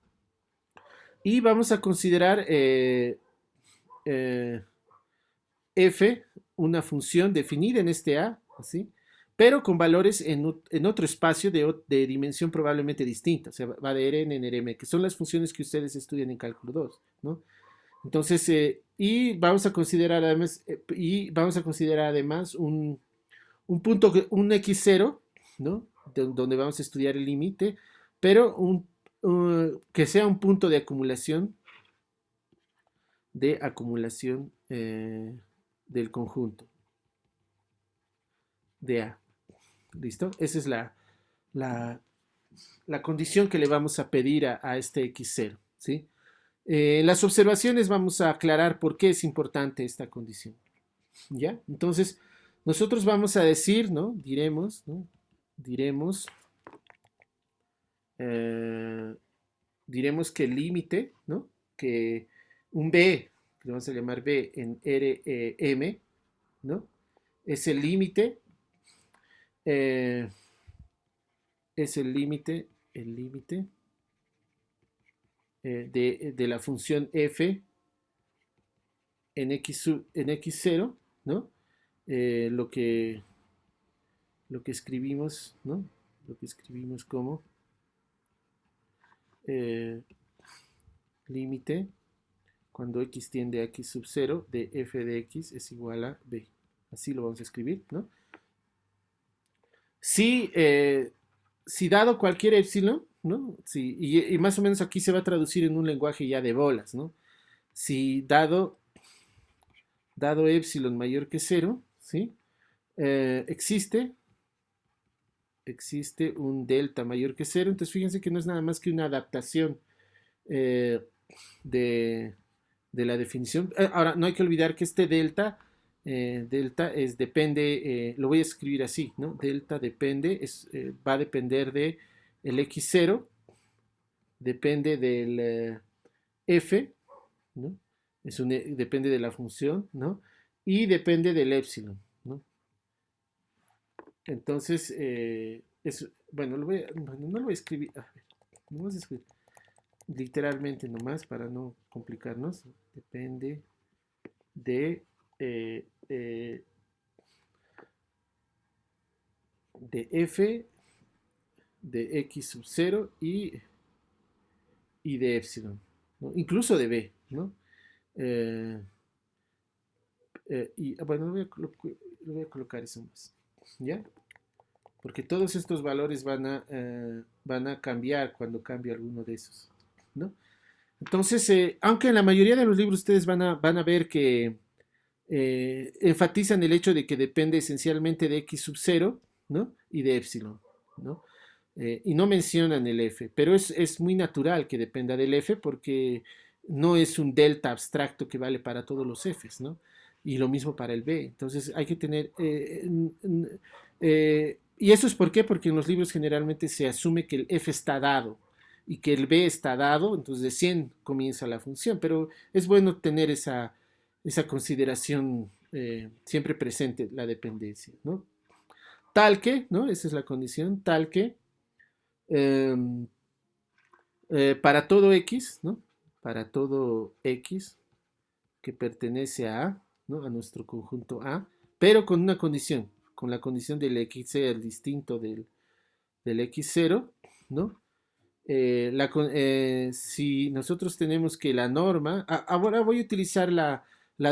Y vamos a considerar eh, f, una función definida en este A, así, pero con valores en otro espacio de dimensión probablemente distinta, o sea, va de Rn en Rm, que son las funciones que ustedes estudian en cálculo 2, ¿no? Entonces, y vamos a considerar además un punto, un x0, ¿no? Donde vamos a estudiar el límite, pero que sea un punto de acumulación del conjunto de A. ¿Listo? Esa es la, la condición que le vamos a pedir a este x0, ¿sí? En las observaciones vamos a aclarar por qué es importante esta condición, ¿ya? Entonces, nosotros vamos a decir, ¿no? Diremos, ¿no? Diremos, eh, diremos que el límite, ¿no? Que un B, que le vamos a llamar B en Rm, ¿no? Es eh, el límite de la función f en x0, ¿no? Lo lo que escribimos, ¿no? Lo que escribimos como eh, límite cuando x tiende a x sub 0 de f de x es igual a b. Así lo vamos a escribir, ¿no? Si, si dado cualquier epsilon, ¿no? Si, y más o menos aquí se va a traducir en un lenguaje ya de bolas, ¿no? Si dado epsilon mayor que 0, ¿sí? Existe un delta mayor que 0, entonces fíjense que no es nada más que una adaptación eh, de, de la definición. Ahora, no hay que olvidar que este delta, depende, lo voy a escribir así, ¿no? Delta depende, va a depender de el x0, depende del f, ¿no? Depende de la función, ¿no? Y depende del epsilon, ¿no? Entonces, bueno, bueno, no lo voy a escribir, a ver, no vamos a escribir literalmente nomás para no complicarnos. Depende de, eh, eh, de f de x sub 0 y de epsilon, ¿no? Incluso de b, ¿no? Eh, y bueno, lo voy a colocar eso más, ¿ya? Porque todos estos valores van a cambiar cuando cambie alguno de esos, ¿no? Entonces, aunque en la mayoría de los libros ustedes van a ver que enfatizan el hecho de que depende esencialmente de x sub 0, ¿no? Y de epsilon, ¿no? Y no mencionan el f, pero es muy natural que dependa del f porque no es un delta abstracto que vale para todos los f's, ¿no? Y lo mismo para el b. Entonces hay que tener... ¿y eso es por qué? Porque en los libros generalmente se asume que el f está dado y que el b está dado, entonces de 100 comienza la función, pero es bueno tener esa consideración siempre presente, la dependencia, ¿no? Tal que, ¿no? Esa es la condición, tal que eh, para todo x, ¿no? Para todo x que pertenece a A, ¿no? A nuestro conjunto A, pero con una condición, con la condición del x ser distinto del x0, ¿no? Si nosotros tenemos que la norma, ahora voy a utilizar la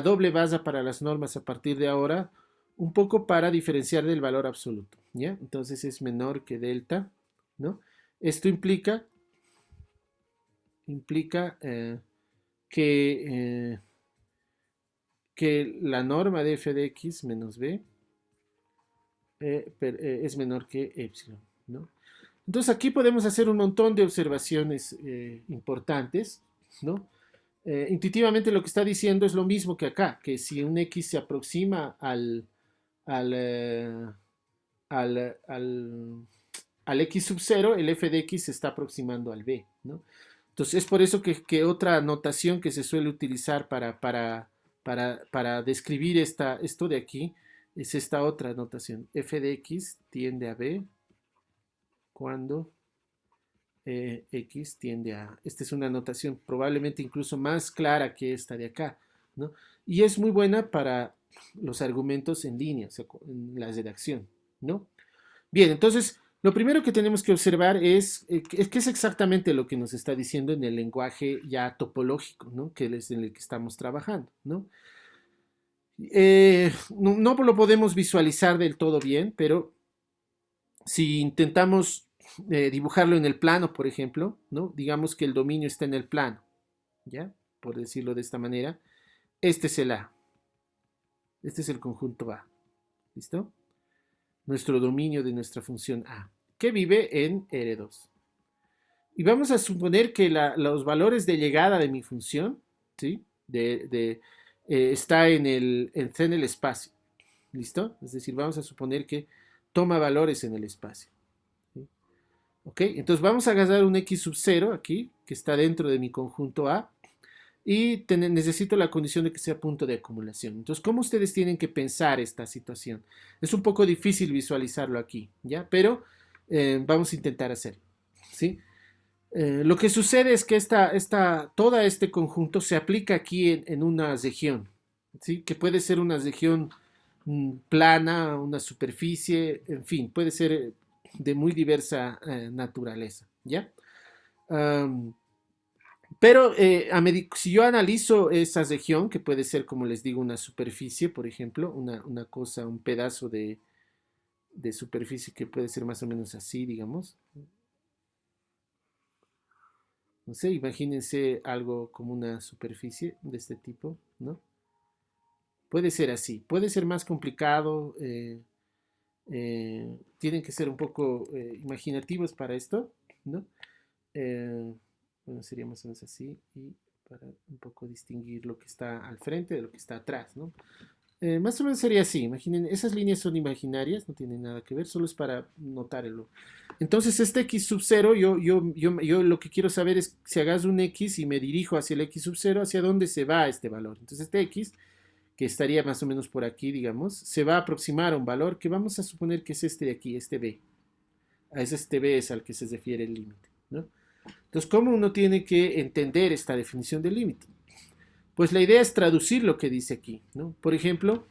doble base para las normas a partir de ahora, un poco para diferenciar del valor absoluto, ¿ya? Entonces es menor que delta, ¿no? Esto implica que, que la norma de f de x menos b es menor que epsilon, ¿no? Entonces aquí podemos hacer un montón de observaciones importantes, ¿no? Intuitivamente lo que está diciendo es lo mismo que acá, que si un x se aproxima al, al, al x sub 0, el f de x se está aproximando al b, ¿no? Entonces es por eso que otra notación que se suele utilizar para describir esto de aquí es esta otra notación. F de x tiende a b cuando x tiende a... Esta es una notación probablemente incluso más clara que esta de acá, ¿no? Y es muy buena para los argumentos en línea, o sea, en la redacción, ¿no? Bien, entonces lo primero que tenemos que observar es qué es exactamente lo que nos está diciendo en el lenguaje ya topológico, ¿no? Que es en el que estamos trabajando, ¿no? No lo podemos visualizar del todo bien, pero si intentamos dibujarlo en el plano, por ejemplo, ¿no? Digamos que el dominio está en el plano, ¿ya? Por decirlo de esta manera. Este es el A. Este es el conjunto A. ¿Listo? Nuestro dominio de nuestra función A, que vive en R2. Y vamos a suponer que los valores de llegada de mi función, ¿sí? Está en el espacio. ¿Listo? Es decir, vamos a suponer que toma valores en el espacio. ¿Sí? ¿Ok? Entonces vamos a agarrar un x sub 0 aquí, que está dentro de mi conjunto A, y necesito la condición de que sea punto de acumulación. Entonces, ¿cómo ustedes tienen que pensar esta situación? Es un poco difícil visualizarlo aquí, ¿ya? Pero vamos a intentar hacerlo, ¿sí? Lo que sucede es que todo este conjunto se aplica aquí en una región, ¿sí? Que puede ser una región plana, una superficie, en fin, puede ser de muy diversa naturaleza, ¿ya? Um, pero si yo analizo esa región, que puede ser, como les digo, una superficie, por ejemplo, una cosa, un pedazo de superficie que puede ser más o menos así, digamos. No sé, imagínense algo como una superficie de este tipo, ¿no? Puede ser así, puede ser más complicado, tienen que ser un poco imaginativos para esto, ¿no? Eh, bueno, sería más o menos así, y para un poco distinguir lo que está al frente de lo que está atrás, ¿no? Más o menos sería así, imaginen, esas líneas son imaginarias, no tienen nada que ver, solo es para notarlo. Entonces este x sub 0, yo lo que quiero saber es si hagas un x y me dirijo hacia el x sub 0, hacia dónde se va este valor. Entonces este x, que estaría más o menos por aquí, digamos, se va a aproximar a un valor que vamos a suponer que es este de aquí, este b. A ese este b es al que se refiere el límite, ¿no? Entonces, ¿cómo uno tiene que entender esta definición del límite? Pues la idea es traducir lo que dice aquí, ¿no? Por ejemplo,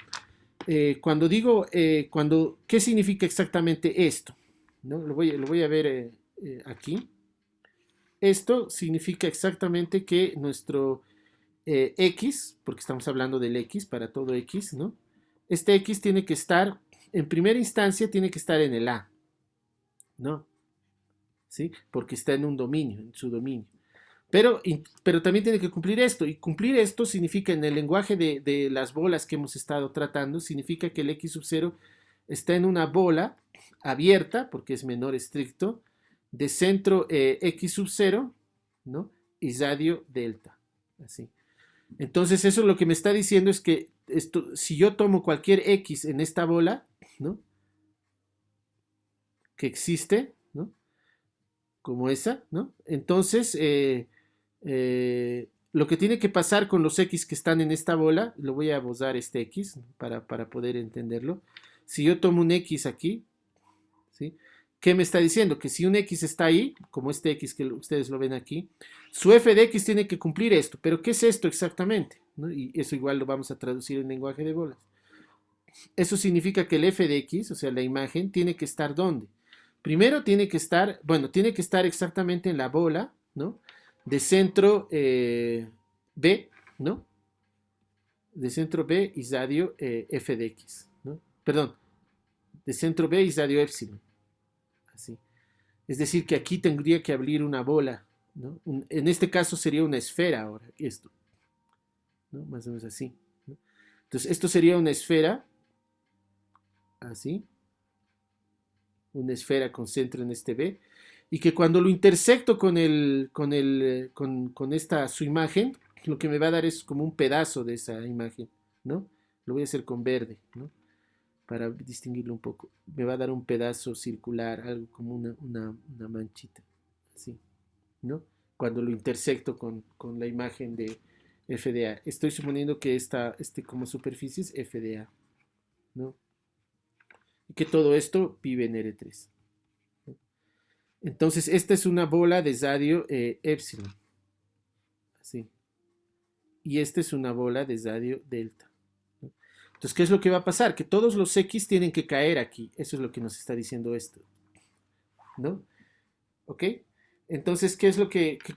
cuando digo, ¿qué significa exactamente esto? ¿No? Lo voy a ver aquí. Esto significa exactamente que nuestro x, porque estamos hablando del x para todo x, ¿no? Este x tiene que estar, en primera instancia, tiene que estar en el A, ¿no? ¿Sí? Porque está en un dominio, en su dominio. Pero también tiene que cumplir esto. Y cumplir esto significa, en el lenguaje de las bolas que hemos estado tratando, significa que el x sub 0 está en una bola abierta, porque es menor estricto, de centro x sub 0, ¿no? Y radio delta. Así. Entonces, eso lo que me está diciendo es que si yo tomo cualquier x en esta bola, ¿no? Que existe, ¿no? Como esa, ¿no? Entonces, lo que tiene que pasar con los X que están en esta bola, lo voy a bozar este X para poder entenderlo. Si yo tomo un X aquí, ¿sí? ¿Qué me está diciendo? Que si un X está ahí, como este X que ustedes lo ven aquí, su f de X tiene que cumplir esto. Pero ¿qué es esto exactamente? ¿No? Y eso igual lo vamos a traducir en lenguaje de bolas. Eso significa que el f de X, o sea, la imagen, tiene que estar ¿dónde? Primero tiene que estar, bueno, tiene que estar exactamente en la bola, ¿no? De centro B, ¿no? De centro B y radio f de x, ¿no? Perdón, de centro B y radio epsilon. Así. Es decir, que aquí tendría que abrir una bola, ¿no? En este caso sería una esfera ahora, esto, ¿no? Más o menos así, ¿no? Entonces, esto sería una esfera, así, una esfera con centro en este B, y que cuando lo intersecto con esta su imagen, lo que me va a dar es como un pedazo de esa imagen, ¿no? Lo voy a hacer con verde, ¿no? para distinguirlo un poco. Me va a dar un pedazo circular, algo como una manchita, así, ¿no? Cuando lo intersecto con la imagen de FDA. Estoy suponiendo que como superficie es FDA, ¿no? Y que todo esto vive en R3. ¿No? Entonces, esta es una bola de radio epsilon, así. Y esta es una bola de radio delta. ¿No? Entonces, ¿qué es lo que va a pasar? Que todos los X tienen que caer aquí. Eso es lo que nos está diciendo esto, ¿no? ¿Ok? Entonces, ¿qué es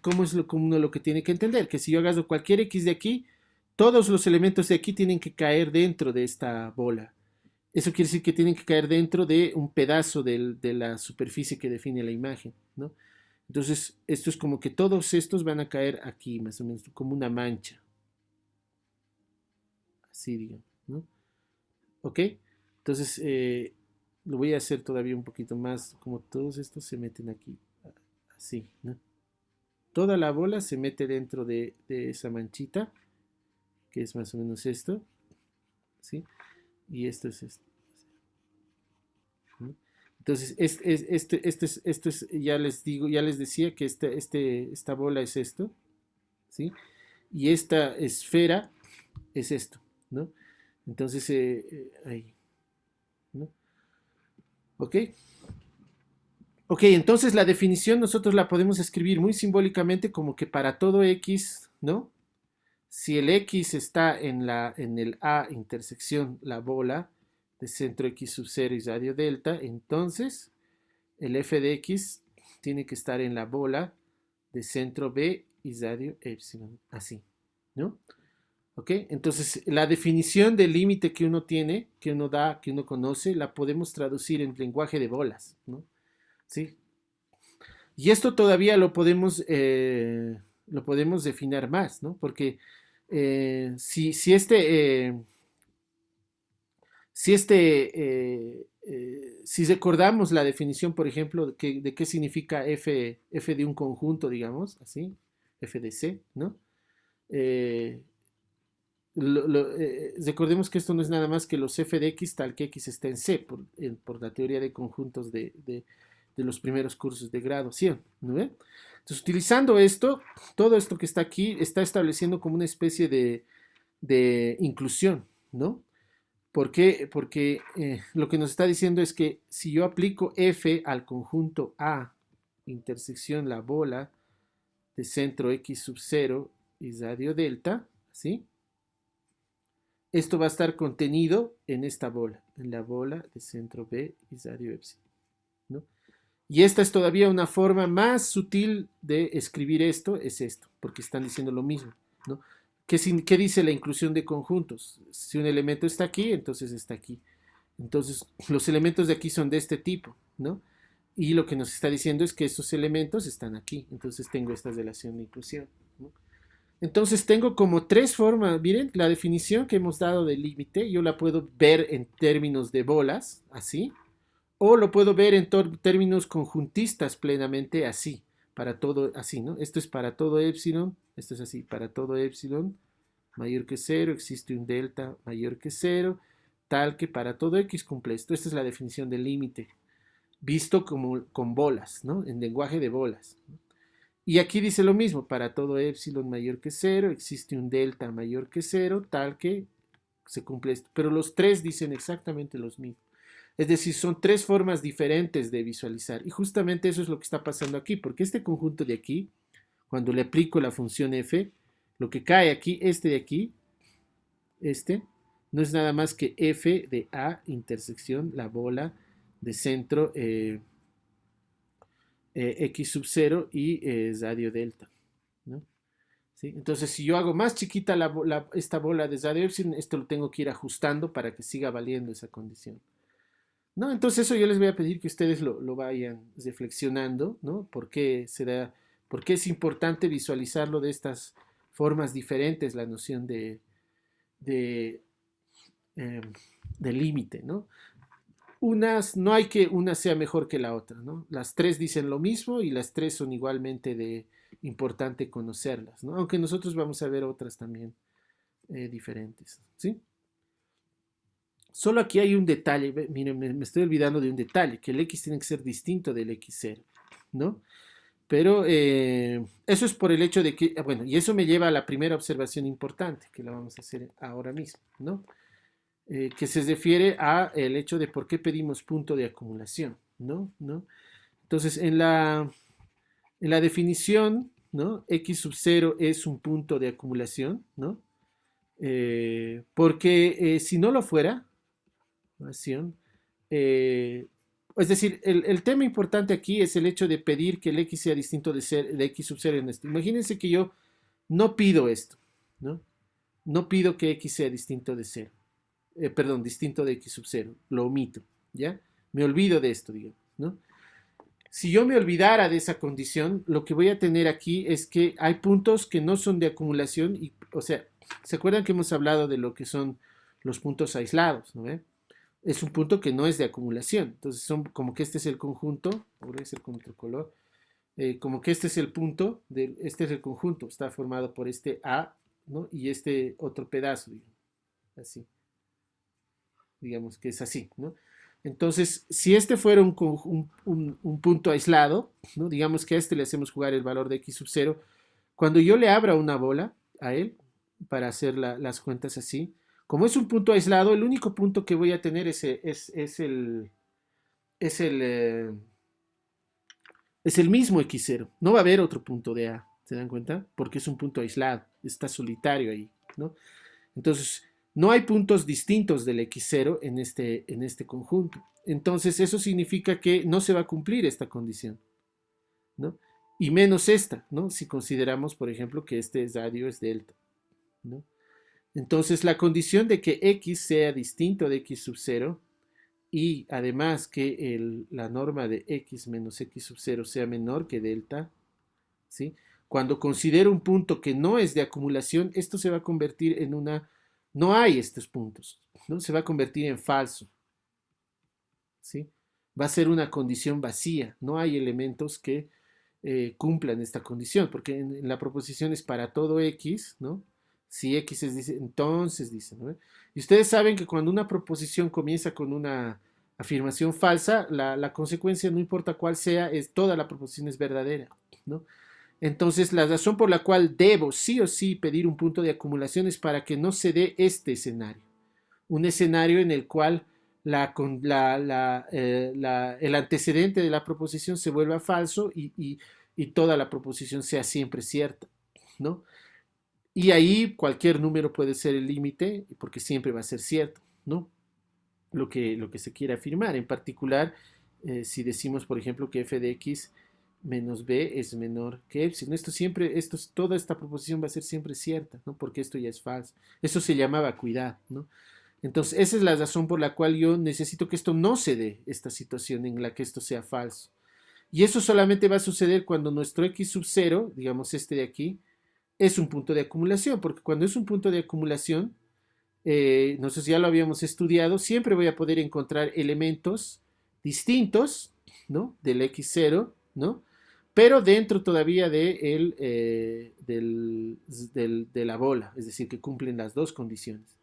cómo es como uno lo que tiene que entender? Que si yo agarro cualquier X de aquí, todos los elementos de aquí tienen que caer dentro de esta bola. Eso quiere decir que tienen que caer dentro de un pedazo de la superficie que define la imagen, ¿no? Entonces, esto es como que todos estos van a caer aquí, más o menos, como una mancha. Así, digamos, ¿no? ¿Ok? Entonces, lo voy a hacer todavía un poquito más, como todos estos se meten aquí, así, ¿no? Toda la bola se mete dentro de esa manchita, que es más o menos esto, ¿sí? Y esto es esto, ¿no? Entonces, ya les digo, ya les decía que esta bola es esto, ¿sí? Y esta esfera es esto, ¿no? Entonces, ahí, ¿no? ¿Ok? Ok, entonces la definición nosotros la podemos escribir muy simbólicamente como que para todo X, ¿no? Si el X está en el A intersección la bola de centro X sub 0 y radio delta, entonces el f de X tiene que estar en la bola de centro B y radio epsilon, así, ¿no? ¿Ok? Entonces la definición del límite que uno tiene, que uno da, que uno conoce, la podemos traducir en lenguaje de bolas, ¿no? ¿Sí? Y esto todavía lo podemos definir más, ¿no? Porque si recordamos la definición, por ejemplo, de qué significa f de un conjunto, digamos, así, f de C, ¿no? Eh, recordemos que esto no es nada más que los f de x tal que x está en C, por la teoría de conjuntos de los primeros cursos de grado, ¿sí? ¿No ve? Entonces, utilizando esto, todo esto que está aquí está estableciendo como una especie de inclusión, ¿no? ¿Por qué? Porque lo que nos está diciendo es que si yo aplico f al conjunto A, intersección la bola de centro x sub 0 y radio delta, ¿sí? Esto va a estar contenido en esta bola, en la bola de centro B y radio epsilon, ¿no? Y esta es todavía una forma más sutil de escribir esto, es esto, porque están diciendo lo mismo, ¿no? ¿Qué dice la inclusión de conjuntos? Si un elemento está aquí, entonces está aquí. Entonces, los elementos de aquí son de este tipo, ¿no? Y lo que nos está diciendo es que estos elementos están aquí. Entonces tengo esta relación de inclusión, ¿no? Entonces tengo como tres formas. Miren, la definición que hemos dado del límite, yo la puedo ver en términos de bolas, así, o lo puedo ver en términos conjuntistas plenamente así, para todo así, ¿no? Esto es para todo epsilon, esto es así, para todo epsilon mayor que cero, existe un delta mayor que cero, tal que para todo x cumple esto. Esta es la definición del límite, visto como con bolas, ¿no? En lenguaje de bolas. Y aquí dice lo mismo, para todo epsilon mayor que cero, existe un delta mayor que cero, tal que se cumple esto. Pero los tres dicen exactamente los mismos. Es decir, son tres formas diferentes de visualizar. Y justamente eso es lo que está pasando aquí, porque este conjunto de aquí, cuando le aplico la función f, lo que cae aquí, este de aquí, no es nada más que f de a intersección la bola de centro x sub 0 y radio delta, ¿no? ¿Sí? Entonces, si yo hago más chiquita esta bola de radio epsilon, esto lo tengo que ir ajustando para que siga valiendo esa condición, ¿no? Entonces, eso yo les voy a pedir que ustedes lo vayan reflexionando, ¿no? ¿Por qué es importante visualizarlo de estas formas diferentes, la noción de, eh, de límite, ¿no? No hay que una sea mejor que la otra, ¿no? Las tres dicen lo mismo y las tres son igualmente de importante conocerlas, ¿no? Aunque nosotros vamos a ver otras también diferentes, ¿sí? Solo aquí hay un detalle, miren, me estoy olvidando de un detalle, que el x tiene que ser distinto del x0, ¿no? Pero eso es por el hecho de que, bueno, y eso me lleva a la primera observación importante, que la vamos a hacer ahora mismo, ¿no? Que se refiere a el hecho de por qué pedimos punto de acumulación, ¿no? ¿No? Entonces, en la definición, ¿no? X sub 0 es un punto de acumulación, ¿no? Porque si no lo fuera, eh, es decir, el tema importante aquí es el hecho de pedir que el X sea distinto de X sub 0 en esto. Imagínense que yo no pido esto, ¿no? No pido que X sea distinto de 0. Perdón, distinto de X sub 0. Lo omito, ¿ya? Me olvido de esto, digamos, ¿no? Si yo me olvidara de esa condición, lo que voy a tener aquí es que hay puntos que no son de acumulación, y, o sea, ¿se acuerdan que hemos hablado de lo que son los puntos aislados? ¿No? Es un punto que no es de acumulación. Entonces, son como que este es el conjunto, voy a hacer con otro color, como que este es el punto, este es el conjunto, está formado por este A, ¿no? Y este otro pedazo, digamos, así, digamos que es así, ¿no? Entonces, si este fuera un punto aislado, ¿no? Digamos que a este le hacemos jugar el valor de x sub 0, cuando yo le abra una bola a él, para hacer las cuentas así, como es un punto aislado, el único punto que voy a tener es el mismo x0. No va a haber otro punto de A, ¿se dan cuenta? Porque es un punto aislado, está solitario ahí, ¿no? Entonces, no hay puntos distintos del x0 en este conjunto. Entonces, eso significa que no se va a cumplir esta condición, ¿no? Y menos esta, ¿no? Si consideramos, por ejemplo, que este radio es delta, ¿no? Entonces, la condición de que x sea distinto de x sub 0 y además que la norma de x menos x sub 0 sea menor que delta, ¿sí? Cuando considero un punto que no es de acumulación, esto se va a convertir en una... No hay estos puntos, ¿no? Se va a convertir en falso, ¿sí? Va a ser una condición vacía, no hay elementos que cumplan esta condición, porque en la proposición es para todo x, ¿no? Si x es, dice, entonces dice, ¿no? Y ustedes saben que cuando una proposición comienza con una afirmación falsa, la consecuencia, no importa cuál sea, es toda la proposición es verdadera, ¿no? Entonces, la razón por la cual debo sí o sí pedir un punto de acumulación es para que no se dé este escenario. Un escenario en el cual el antecedente de la proposición se vuelva falso y toda la proposición sea siempre cierta, ¿no? Y ahí cualquier número puede ser el límite porque siempre va a ser cierto, ¿no? Lo que se quiere afirmar. En particular, si decimos, por ejemplo, que f de x menos b es menor que epsilon. Toda esta proposición va a ser siempre cierta, ¿no? Porque esto ya es falso. Eso se llama vacuidad, ¿no? Entonces, esa es la razón por la cual yo necesito que esto no se dé, esta situación en la que esto sea falso. Y eso solamente va a suceder cuando nuestro x sub 0, digamos este de aquí, es un punto de acumulación, porque cuando es un punto de acumulación, no sé si ya lo habíamos estudiado, siempre voy a poder encontrar elementos distintos, ¿no? Del x0, ¿no? Pero dentro todavía de la bola, es decir, que cumplen las dos condiciones.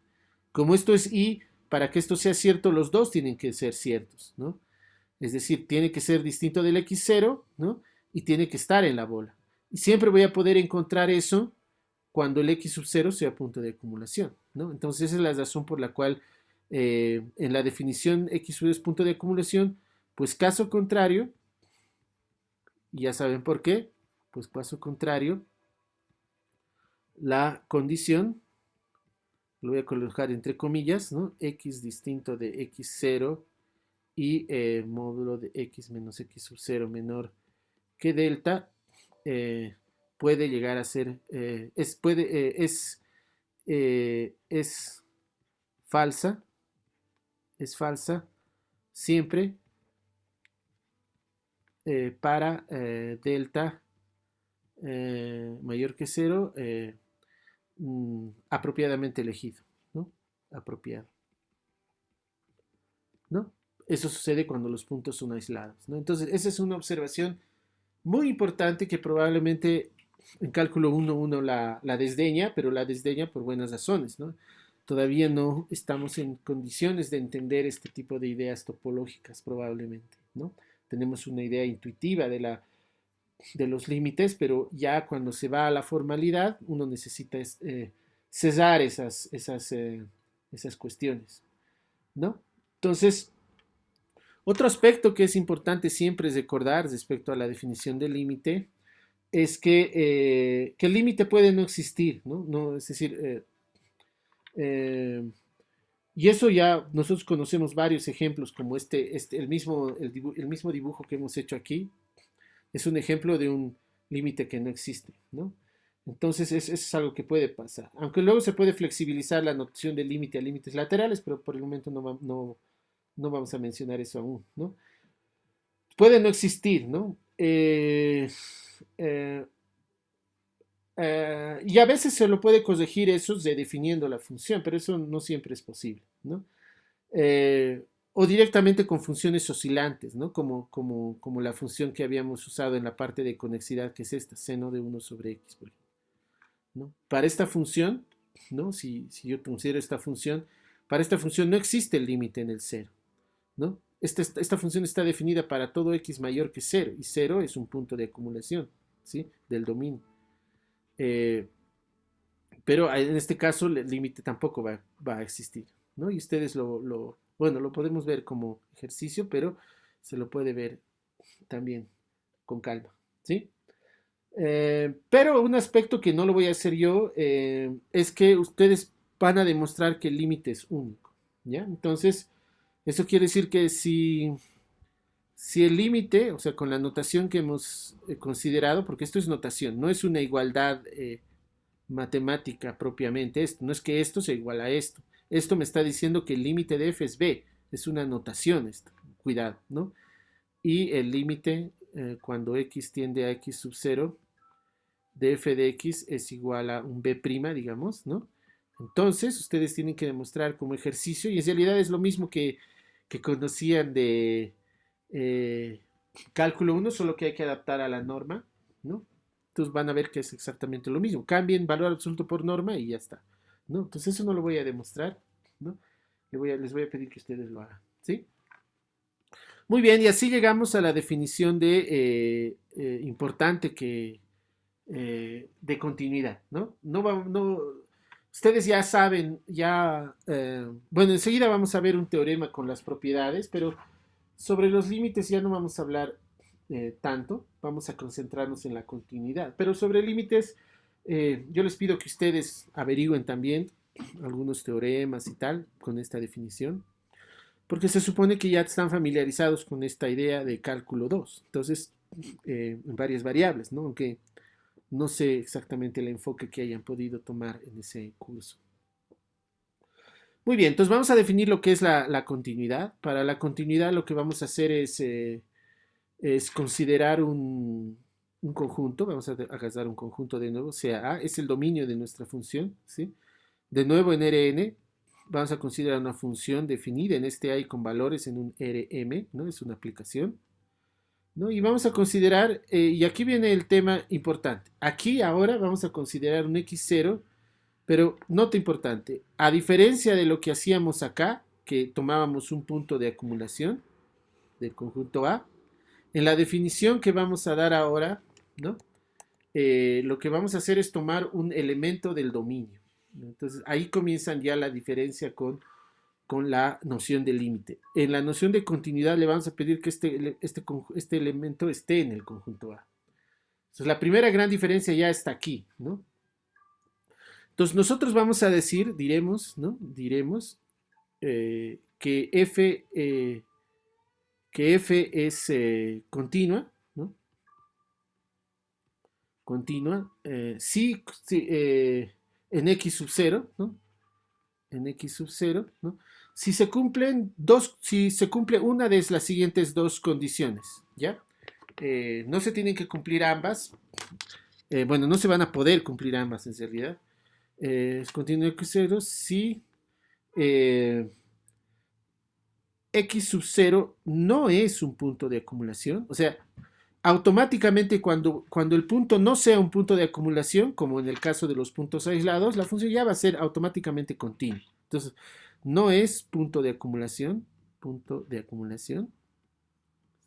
Como esto es y, para que esto sea cierto, los dos tienen que ser ciertos, ¿no? Es decir, tiene que ser distinto del x0, ¿no? Y tiene que estar en la bola. Y siempre voy a poder encontrar eso cuando el x sub 0 sea punto de acumulación, ¿no? Entonces esa es la razón por la cual en la definición x sub 0 es punto de acumulación, pues caso contrario, y ya saben por qué, pues caso contrario, la condición, lo voy a colocar entre comillas, ¿no? X distinto de x0 y módulo de x menos x sub 0 menor que delta, puede llegar a ser, es falsa, siempre para delta mayor que 0, apropiadamente elegido, ¿no? Apropiado, ¿no? Eso sucede cuando los puntos son aislados, ¿no? Entonces, esa es una observación muy importante que probablemente en cálculo 1.1 la desdeña, pero la desdeña por buenas razones, ¿no? todavía no estamos en condiciones de entender este tipo de ideas topológicas probablemente, ¿no? Tenemos una idea intuitiva de los límites, pero ya cuando se va a la formalidad, uno necesita cesar esas cuestiones, ¿no? Entonces, otro aspecto que es importante siempre es recordar respecto a la definición del límite es que el límite puede no existir, ¿no? Es decir, y eso ya nosotros conocemos varios ejemplos como el mismo dibujo que hemos hecho aquí, es un ejemplo de un límite que no existe, ¿no? Entonces, eso es algo que puede pasar. Aunque luego se puede flexibilizar la notación de límite a límites laterales, pero por el momento no vamos a mencionar eso aún, ¿no? Puede no existir, ¿no? Eh, y a veces se lo puede corregir eso definiendo la función, pero eso no siempre es posible, ¿no? O directamente con funciones oscilantes, ¿no? Como la función que habíamos usado en la parte de conexidad, que es esta, seno de 1 sobre x, por ejemplo, ¿no? Para esta función, ¿no? Si yo considero esta función, para esta función no existe el límite en el cero, ¿no? Esta función está definida para todo x mayor que 0, y 0 es un punto de acumulación, ¿sí? Del dominio. Pero en este caso el límite tampoco va a existir, ¿no? Y ustedes bueno, lo podemos ver como ejercicio, pero se lo puede ver también con calma, ¿sí? Pero un aspecto que no lo voy a hacer yo es que ustedes van a demostrar que el límite es único, ¿ya? Entonces, eso quiere decir que si el límite, o sea, con la notación que hemos considerado, porque esto es notación, no es una igualdad matemática propiamente, no es que esto sea igual a esto. Esto me está diciendo que el límite de f es b, es una notación, cuidado, ¿no? Y el límite cuando x tiende a x sub 0 de f de x es igual a un b', digamos, ¿no? Entonces, ustedes tienen que demostrar como ejercicio, y en realidad es lo mismo que conocían de cálculo 1, solo que hay que adaptar a la norma, ¿no? Entonces van a ver que es exactamente lo mismo. Cambien valor absoluto por norma y ya está, ¿no? Entonces eso no lo voy a demostrar, ¿no? Les voy a pedir que ustedes lo hagan, ¿sí? Muy bien, y así llegamos a la definición de importante de continuidad, ¿no? Ustedes ya saben, bueno, enseguida vamos a ver un teorema con las propiedades, pero sobre los límites ya no vamos a hablar tanto, vamos a concentrarnos en la continuidad. Pero sobre límites, yo les pido que ustedes averigüen también algunos teoremas y tal con esta definición, porque se supone que ya están familiarizados con esta idea de cálculo 2. Entonces, en varias variables, ¿no? Aunque no sé exactamente el enfoque que hayan podido tomar en ese curso. Muy bien, entonces vamos a definir lo que es la continuidad. Para la continuidad lo que vamos a hacer es considerar un conjunto. Vamos a agarrar un conjunto de nuevo, sea A, es el dominio de nuestra función, ¿sí? De nuevo en Rn, vamos a considerar una función definida en este A y con valores en un Rm, ¿no? Es una aplicación, ¿no? Y vamos a considerar, y aquí viene el tema importante. Aquí ahora vamos a considerar un x0, pero nota importante, a diferencia de lo que hacíamos acá, que tomábamos un punto de acumulación del conjunto A, en la definición que vamos a dar ahora, ¿no? Lo que vamos a hacer es tomar un elemento del dominio, ¿no? Entonces ahí comienzan ya la diferencia con la noción de límite. En la noción de continuidad le vamos a pedir que este elemento esté en el conjunto A. Entonces la primera gran diferencia ya está aquí, ¿no? Entonces nosotros vamos a decir, diremos, ¿no? Diremos que f es continua, ¿no? Continua, sí, en x sub 0, ¿no? En x sub 0, ¿no? Si se cumplen si se cumple una de las siguientes dos condiciones, ¿ya? No se tienen que cumplir ambas, bueno, no se van a poder cumplir ambas en realidad. Es continuo x0 si x sub 0 no es un punto de acumulación, o sea, automáticamente cuando el punto no sea un punto de acumulación, como en el caso de los puntos aislados, la función ya va a ser automáticamente continua, Entonces, no es punto de acumulación,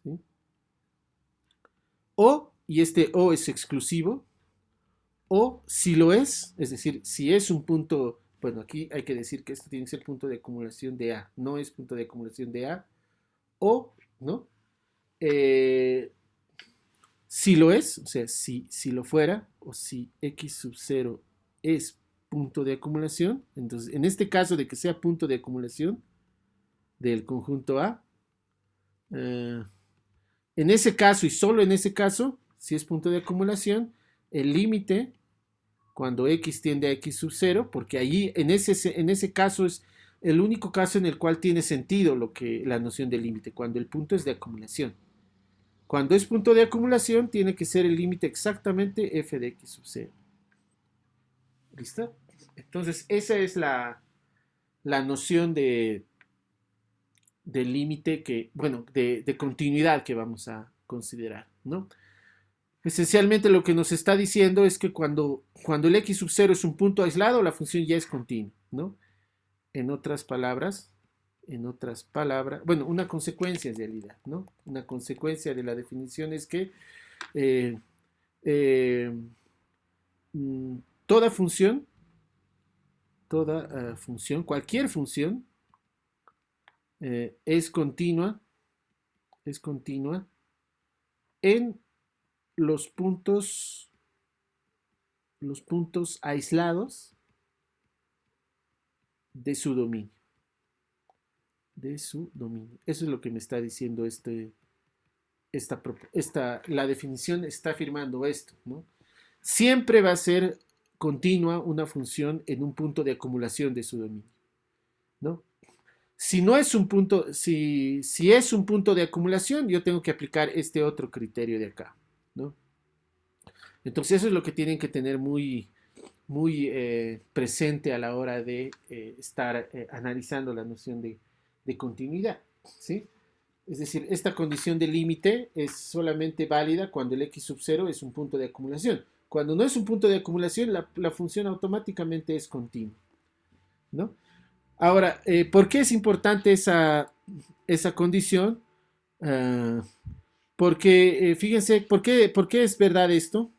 ¿sí? O, y este O es exclusivo, o si lo es decir, si es un punto, bueno, aquí hay que decir que esto tiene que ser punto de acumulación de A, no es punto de acumulación de A, o, ¿no? Eh, si lo es, o sea, si lo fuera, o si x sub 0 es punto de acumulación, entonces en este caso de que sea punto de acumulación del conjunto A, eh, en ese caso y solo en ese caso, si es punto de acumulación, el límite cuando x tiende a x sub 0, porque allí en ese caso es el único caso en el cual tiene sentido la noción de límite, cuando el punto es de acumulación. Cuando es punto de acumulación, tiene que ser el límite exactamente f de x sub 0. ¿Listo? Entonces, esa es la noción de límite que, bueno, de continuidad que vamos a considerar, ¿no? Esencialmente lo que nos está diciendo es que cuando el x sub 0 es un punto aislado, la función ya es continua, ¿no? En otras palabras, bueno, una consecuencia en realidad, ¿no? Una consecuencia de la definición es que eh, eh, toda función, cualquier función es continua en los puntos aislados de su dominio. Eso es lo que me está diciendo la definición está afirmando esto, ¿no? Siempre va a ser continua una función en un punto de acumulación de su dominio, ¿no? Si no es un punto, si es un punto de acumulación, yo tengo que aplicar este otro criterio de acá, ¿no? Entonces eso es lo que tienen que tener muy presente a la hora de estar analizando la noción de continuidad, ¿sí? Es decir, esta condición de límite es solamente válida cuando el x sub 0 es un punto de acumulación. Cuando no es un punto de acumulación, la función automáticamente es continua, ¿no? Ahora, ¿por qué es importante esa condición? Uh, porque, fíjense, ¿por qué es verdad esto?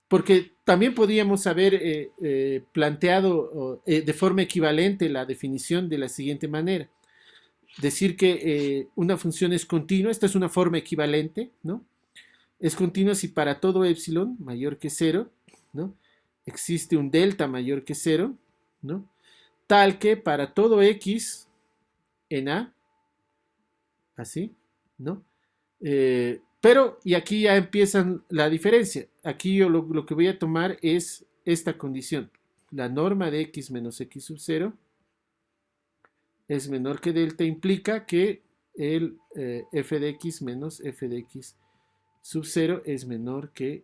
Porque también podríamos haber planteado de forma equivalente la definición de la siguiente manera. Decir que una función es continua, esta es una forma equivalente, ¿no? Es continua si para todo epsilon mayor que 0, ¿no? Existe un delta mayor que 0, ¿no? Tal que para todo x en A, así, ¿no? Pero, y aquí ya empieza la diferencia. Aquí yo lo que voy a tomar es esta condición. La norma de x menos x sub 0 es menor que delta, implica que el f de x menos f de x sub 0 es menor que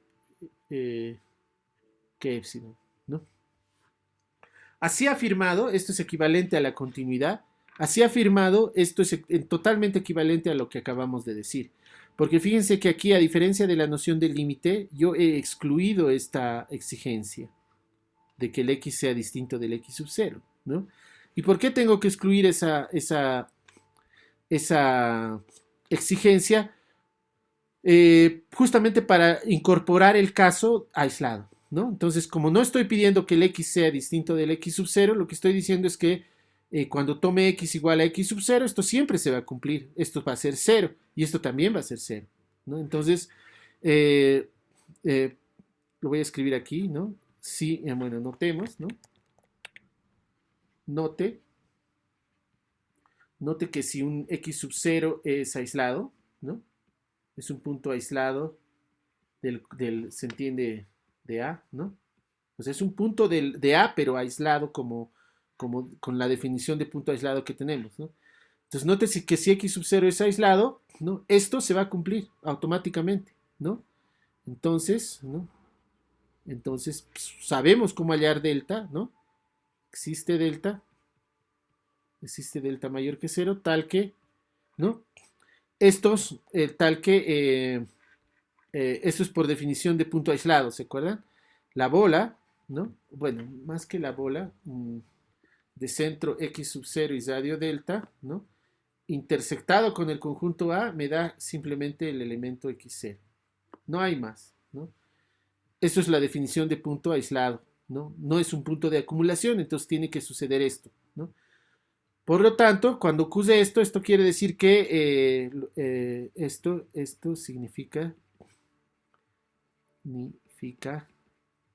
epsilon, ¿no? Así afirmado, esto es equivalente a la continuidad. Así afirmado, esto es totalmente equivalente a lo que acabamos de decir. Porque fíjense que aquí, a diferencia de la noción del límite, yo he excluido esta exigencia de que el x sea distinto del x sub 0, ¿no? ¿Y por qué tengo que excluir esa exigencia? Justamente para incorporar el caso aislado, ¿no? Entonces, como no estoy pidiendo que el x sea distinto del x sub 0, lo que estoy diciendo es que cuando tome x igual a x sub 0, esto siempre se va a cumplir. Esto va a ser 0 y esto también va a ser 0, ¿no? Entonces, eh, eh, lo voy a escribir aquí, ¿no? Sí, bueno, notemos, ¿no? Note que si un x sub 0 es aislado, ¿no? Es un punto aislado se entiende, de A, ¿no? Pues es un punto de A, pero aislado como con la definición de punto aislado que tenemos, ¿no? Entonces, nótese que si x sub 0 es aislado, ¿no? Esto se va a cumplir automáticamente, ¿no? Entonces, ¿no? Entonces, pues, sabemos cómo hallar delta, ¿no? Existe delta mayor que 0, tal que, ¿no? Estos, tal que eso es por definición de punto aislado, ¿se acuerdan? La bola, ¿no? Bueno, más que la bola, de centro X sub 0 y radio delta, ¿no? Intersectado con el conjunto A, me da simplemente el elemento X0. No hay más, ¿no? Eso es la definición de punto aislado, ¿no? No es un punto de acumulación, entonces tiene que suceder esto, ¿no? Por lo tanto, cuando ocurre esto, esto quiere decir que esto significa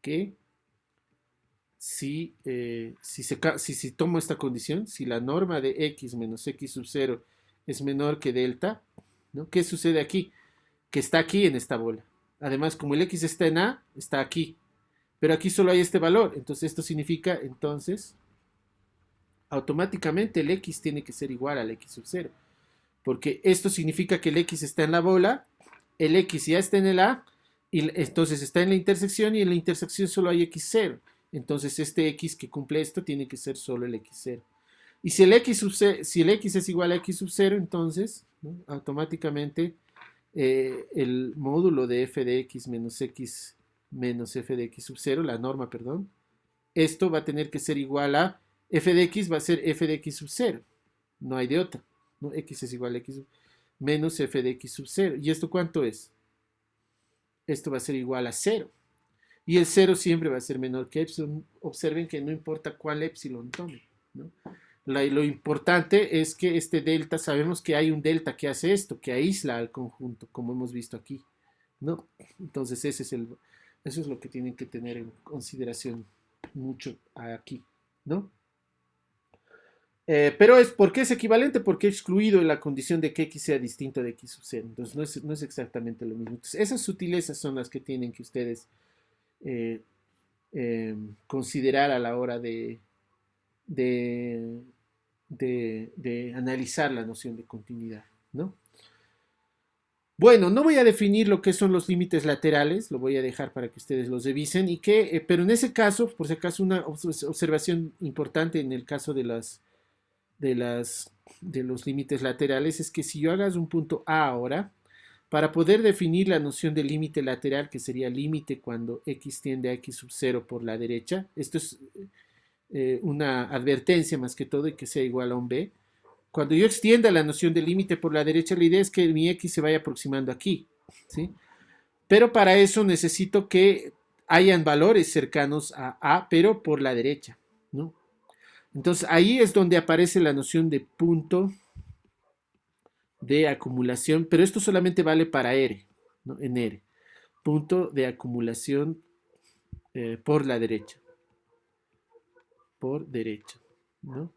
que si tomo esta condición, si la norma de x menos x sub 0 es menor que delta, ¿no? ¿Qué sucede aquí? Que está aquí en esta bola. Además, como el x está en A, está aquí. Pero aquí solo hay este valor. Entonces, esto significa, entonces, automáticamente el x tiene que ser igual al x sub 0. Porque esto significa que el x está en la bola, el x ya está en el A, y entonces está en la intersección y en la intersección solo hay x0. Entonces este x que cumple esto tiene que ser solo el x0. Y si el x es igual a x sub 0, entonces, ¿no? Automáticamente el módulo de f de x menos f de x sub 0, la norma, perdón, esto va a tener que ser igual a f de x va a ser f de x sub 0. No hay de otra, ¿no? X es igual a x menos f de x sub 0. ¿Y esto cuánto es? Esto va a ser igual a 0. Y el 0 siempre va a ser menor que epsilon. Observen que no importa cuál epsilon tome, ¿no? Lo importante es que este delta, sabemos que hay un delta que hace esto, que aísla al conjunto, como hemos visto aquí, ¿no? Entonces eso es lo que tienen que tener en consideración mucho aquí, ¿no? Pero ¿por qué es equivalente? Porque he excluido la condición de que x sea distinto de x sub 0. Entonces no es exactamente lo mismo. Entonces, esas sutilezas son las que tienen que ustedes eh, considerar a la hora de, de analizar la noción de continuidad, ¿no? Bueno, no voy a definir lo que son los límites laterales, lo voy a dejar para que ustedes los revisen, pero en ese caso, por si acaso, una observación importante en el caso de los límites laterales es que si yo hagas un punto A ahora, para poder definir la noción de límite lateral, que sería límite cuando x tiende a x sub 0 por la derecha, esto es una advertencia más que todo y que sea igual a un b. Cuando yo extienda la noción de límite por la derecha, la idea es que mi x se vaya aproximando aquí, ¿sí? Pero para eso necesito que hayan valores cercanos a, pero por la derecha, ¿no? Entonces ahí es donde aparece la noción de punto de acumulación, pero esto solamente vale para R, ¿no? En R. Punto de acumulación por la derecha. Por derecha, ¿no?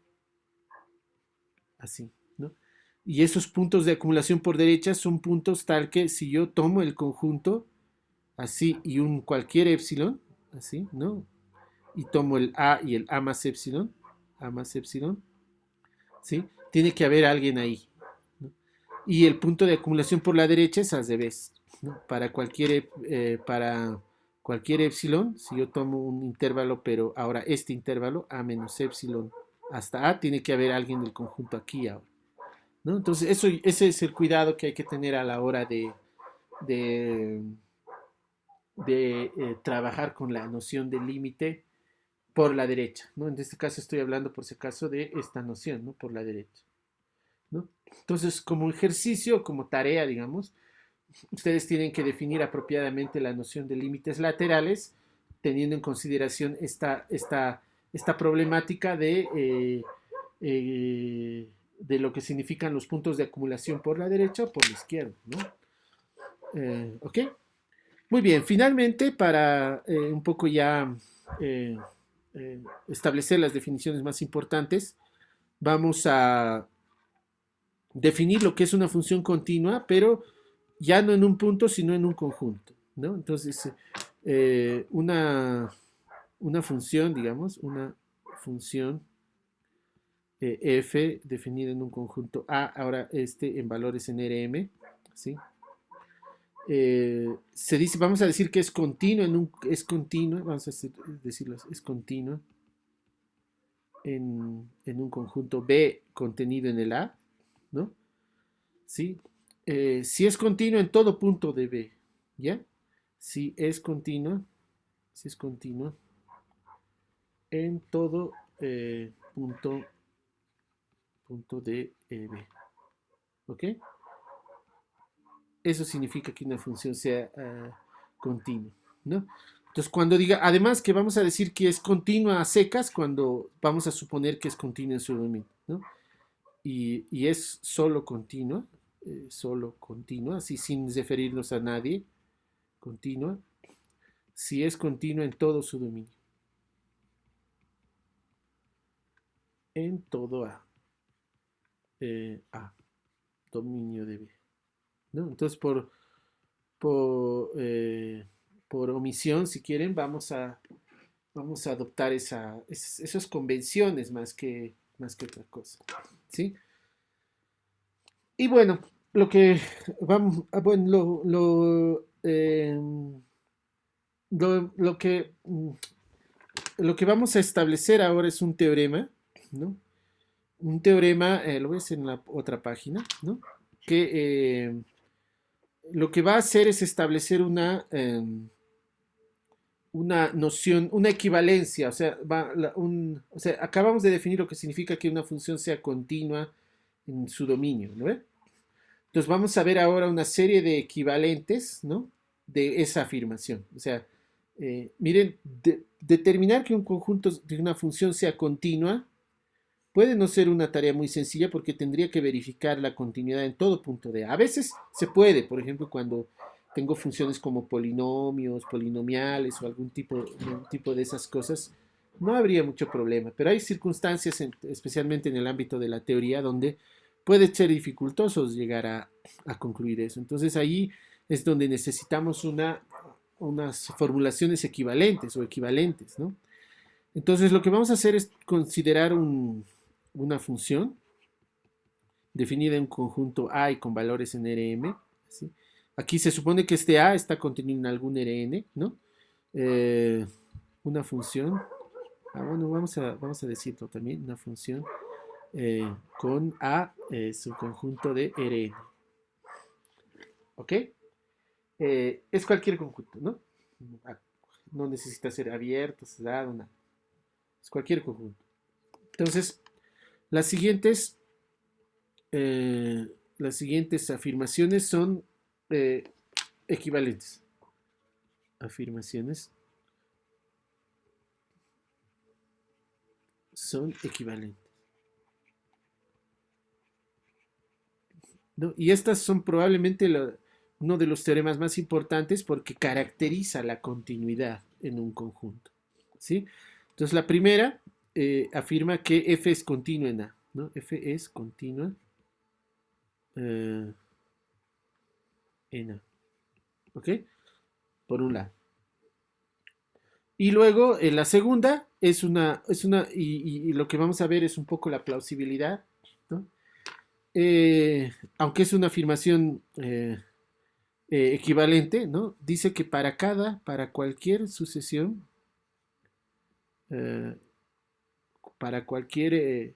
Así, ¿no? Y esos puntos de acumulación por derecha son puntos tal que si yo tomo el conjunto así y un cualquier epsilon, así, ¿no? Y tomo el A y el A más epsilon, ¿sí? Tiene que haber alguien ahí, ¿no? Y el punto de acumulación por la derecha es al revés, ¿no? Para cualquier epsilon, si yo tomo un intervalo, pero ahora este intervalo, A menos epsilon hasta A, tiene que haber alguien del conjunto aquí ahora, ¿no? Entonces, ese es el cuidado que hay que tener a la hora de, de trabajar con la noción de límite por la derecha, ¿no? En este caso estoy hablando por si acaso de esta noción, ¿no? Por la derecha, ¿no? Entonces, como ejercicio, como tarea, digamos, ustedes tienen que definir apropiadamente la noción de límites laterales, teniendo en consideración esta problemática de lo que significan los puntos de acumulación por la derecha o por la izquierda, ¿no? ¿Ok? Muy bien, finalmente, para un poco ya eh, establecer las definiciones más importantes, vamos a definir lo que es una función continua, pero ya no en un punto, sino en un conjunto, ¿no? Entonces, una función, digamos, una función f definida en un conjunto A, ahora en valores en Rm, ¿sí? Se dice, vamos a decir que es continua es continua, vamos a decirlo, es continua en un conjunto B contenido en el A, ¿no? ¿Sí? Si es continua en todo punto de B, ¿ya? Si es continua en todo punto, punto de B. ¿Ok? Eso significa que una función sea continua, ¿no? Entonces, cuando diga, además que vamos a decir que es continua a secas, cuando vamos a suponer que es continua en su dominio, ¿no? Y es solo continua, así sin referirnos a nadie, continua, si es continua en todo su dominio, en todo A, dominio de B, ¿no? Entonces, por, eh, por omisión, si quieren, vamos a adoptar esas convenciones más que otra cosa, ¿sí? Y bueno, lo que vamos, bueno, lo que lo que vamos a establecer ahora es un teorema, ¿no? Un teorema, lo ves en la otra página, ¿no? Que lo que va a hacer es establecer una noción, una equivalencia, o sea, o sea, acabamos de definir lo que significa que una función sea continua en su dominio, ¿no? Entonces vamos a ver ahora una serie de equivalentes, ¿no? De esa afirmación. O sea, miren, determinar que un conjunto de una función sea continua puede no ser una tarea muy sencilla porque tendría que verificar la continuidad en todo punto de A. A veces se puede, por ejemplo, cuando tengo funciones como polinomios, polinomiales o algún tipo de esas cosas, no habría mucho problema. Pero hay circunstancias, especialmente en el ámbito de la teoría, donde puede ser dificultoso llegar a concluir eso. Entonces ahí es donde necesitamos unas formulaciones equivalentes o equivalentes, ¿no? Entonces lo que vamos a hacer es considerar una función definida en un conjunto A y con valores en Rm. ¿Sí? Aquí se supone que este A está contenido en algún Rn, ¿no? Eh, una función, bueno, vamos a decirlo también, una función con A subconjunto de Rn. ¿Ok? Es cualquier conjunto, ¿no? No necesita ser abierto, cerrado, nada. Es cualquier conjunto. Entonces, las siguientes las siguientes afirmaciones son eh, equivalentes. Afirmaciones son equivalentes, ¿no? Y estas son probablemente uno de los teoremas más importantes porque caracteriza la continuidad en un conjunto, ¿sí? Entonces la primera afirma que f es continua en A, ¿no? F es continua en A, ¿ok? Por un lado. Y luego la segunda y lo que vamos a ver es un poco la plausibilidad, ¿no? Aunque es una afirmación equivalente, ¿no? Dice que para cualquier sucesión, eh, para cualquier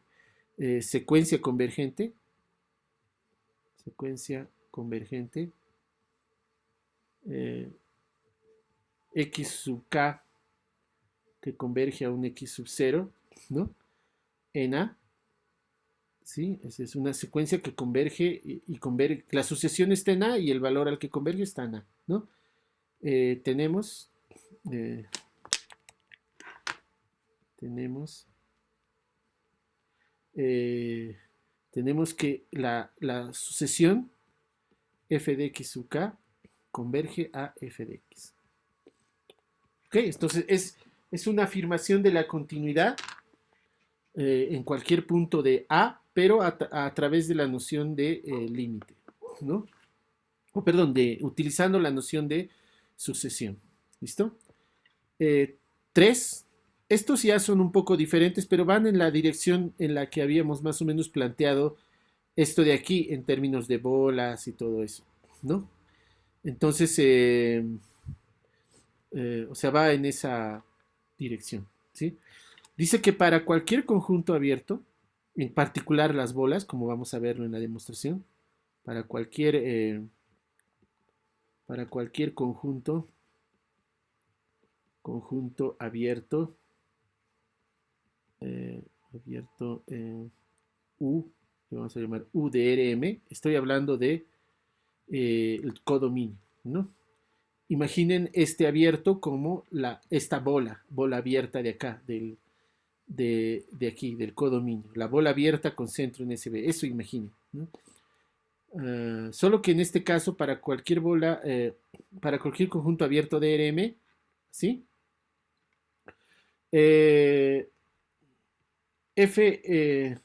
secuencia convergente, eh, x sub k que converge a un x sub 0, ¿no? En A, ¿sí? Es una secuencia que converge y converge. La sucesión está en A y el valor al que converge está en A, ¿no? Tenemos, eh, tenemos, eh, tenemos que la sucesión f de x sub k converge a f de x. ¿Ok? Entonces es una afirmación de la continuidad en cualquier punto de A, pero a través de la noción de límite, ¿no? O perdón, utilizando la noción de sucesión. ¿Listo? Tres, estos ya son un poco diferentes, pero van en la dirección en la que habíamos más o menos planteado esto de aquí en términos de bolas y todo eso, ¿no? Entonces, o sea, va en esa dirección, ¿sí? Dice que para cualquier conjunto abierto, en particular las bolas, como vamos a verlo en la demostración, para cualquier, eh, para cualquier conjunto abierto, abierto U, que vamos a llamar U de RM, estoy hablando de el codominio, ¿no? Imaginen este abierto como esta bola abierta de acá, de aquí, del codominio, la bola abierta con centro en SB, eso imaginen, ¿no? Solo que en este caso, para cualquier bola, para cualquier conjunto abierto de RM, ¿sí? F,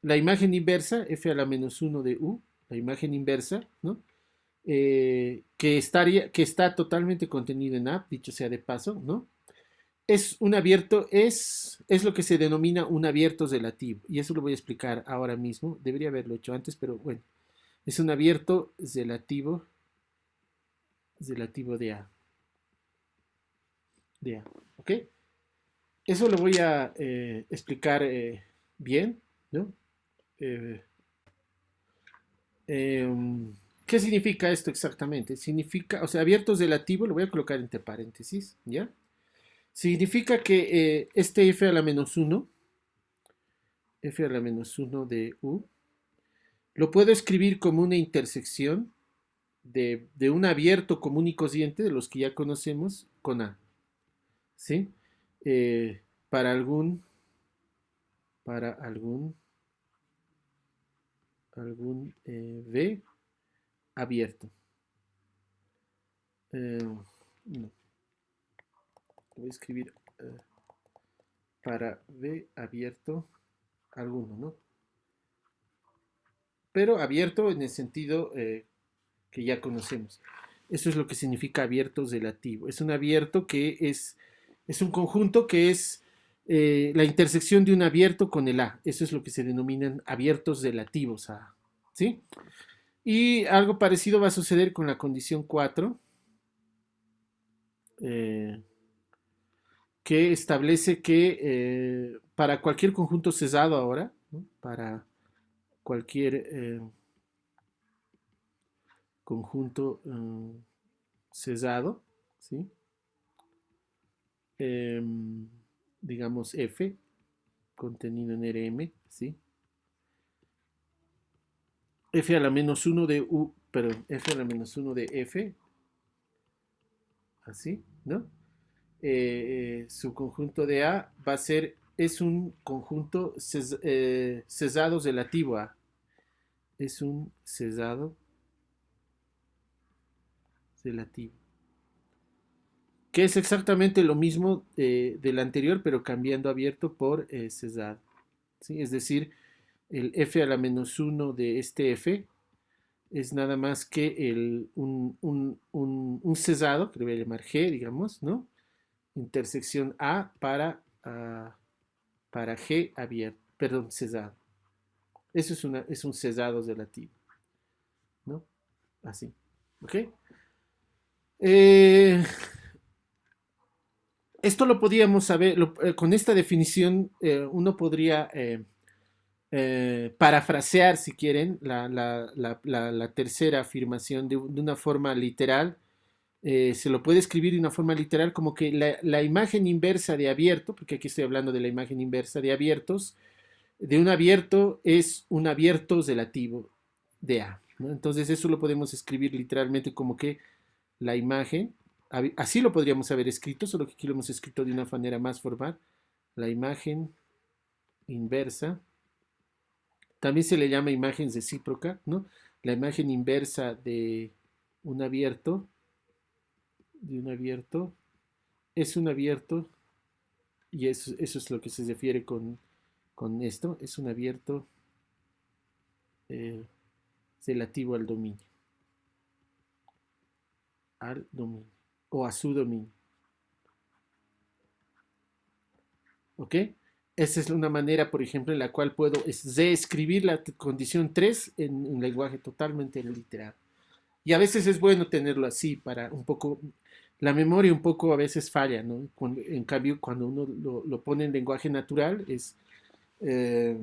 la imagen inversa, F a la menos 1 de U, la imagen inversa, ¿no? Que está totalmente contenido en A, dicho sea de paso, ¿no? Es un abierto, es lo que se denomina un abierto relativo, y eso lo voy a explicar ahora mismo, debería haberlo hecho antes, pero bueno, es un abierto relativo de A, ¿ok? Eso lo voy a explicar bien, ¿no? Eh, ¿Qué significa esto exactamente? Significa, o sea, abiertos relativo, lo voy a colocar entre paréntesis, ¿ya? Significa que este f a la menos 1, f a la menos 1 de u, lo puedo escribir como una intersección de un abierto común y cociente de los que ya conocemos con A, ¿sí? Eh, para algún, V abierto. No, voy a escribir para V abierto alguno, ¿no? Pero abierto en el sentido que ya conocemos. Eso es lo que significa abierto relativo. Es un abierto que es un conjunto que es la intersección de un abierto con el A. Eso es lo que se denominan abiertos relativos a A. ¿Sí? Y algo parecido va a suceder con la condición 4, eh, que establece que para cualquier conjunto cesado ahora, ¿no? Para cualquier conjunto cesado, ¿sí? Eh, digamos F, contenido en RM, ¿sí? F a la menos 1 de U, perdón, F a la menos 1 de F, así, ¿no? Su conjunto de A va a ser, es un conjunto cesado relativo a, es un cesado relativo, que es exactamente lo mismo del anterior, pero cambiando abierto por cesado, ¿sí? Es decir, el F a la menos 1 de este F es nada más que un cesado, que le voy a llamar G, digamos, ¿no? Intersección A para G abierto, perdón, cesado. Eso es un cesado relativo, ¿no? Así, ¿ok? Eh, Esto lo podríamos saber, con esta definición uno podría parafrasear, si quieren, la tercera afirmación de una forma literal. Se lo puede escribir de una forma literal como que la imagen inversa de abierto, porque aquí estoy hablando de la imagen inversa de abiertos, de un abierto es un abierto relativo de A, ¿no? Entonces eso lo podemos escribir literalmente como que la imagen, así lo podríamos haber escrito, solo que aquí lo hemos escrito de una manera más formal, la imagen inversa, también se le llama imagen recíproca, ¿no? La imagen inversa un abierto, de un abierto, es un abierto, y eso es lo que se refiere con esto, es un abierto eh, relativo al dominio, o a su dominio, ¿ok? Esa es una manera, por ejemplo, en la cual puedo reescribir la condición 3 en un lenguaje totalmente literal. Y a veces es bueno tenerlo así para un poco, la memoria un poco a veces falla, ¿no? En cambio, cuando uno lo pone en lenguaje natural, eh,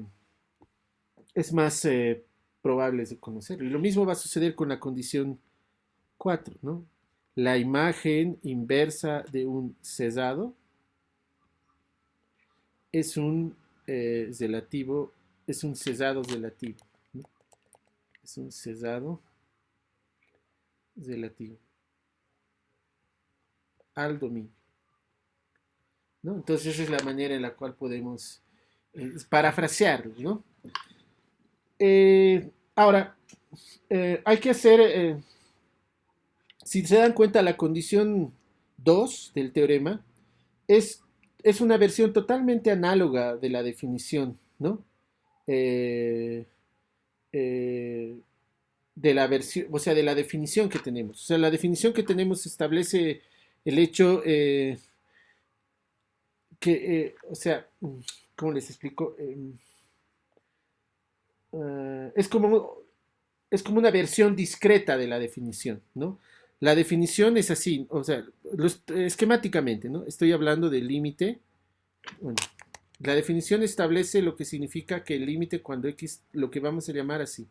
es más probable de conocerlo. Y lo mismo va a suceder con la condición 4, ¿no? La imagen inversa de un cesado es un relativo, es un cesado relativo, ¿no? Es un cesado relativo al dominio, ¿no? Entonces esa es la manera en la cual podemos parafrasearlo, ¿no? Ahora, hay que hacer, si se dan cuenta, la condición 2 del teorema es, es una versión totalmente análoga de la definición, ¿no? Eh, eh, de la versión, o sea, de la definición que tenemos. O sea, la definición que tenemos establece el hecho o sea, ¿cómo les explico? Es como una versión discreta de la definición, ¿no? La definición es así, o sea, esquemáticamente, ¿no? Estoy hablando del límite. Bueno, la definición establece lo que significa que el límite cuando x, lo que vamos a llamar así,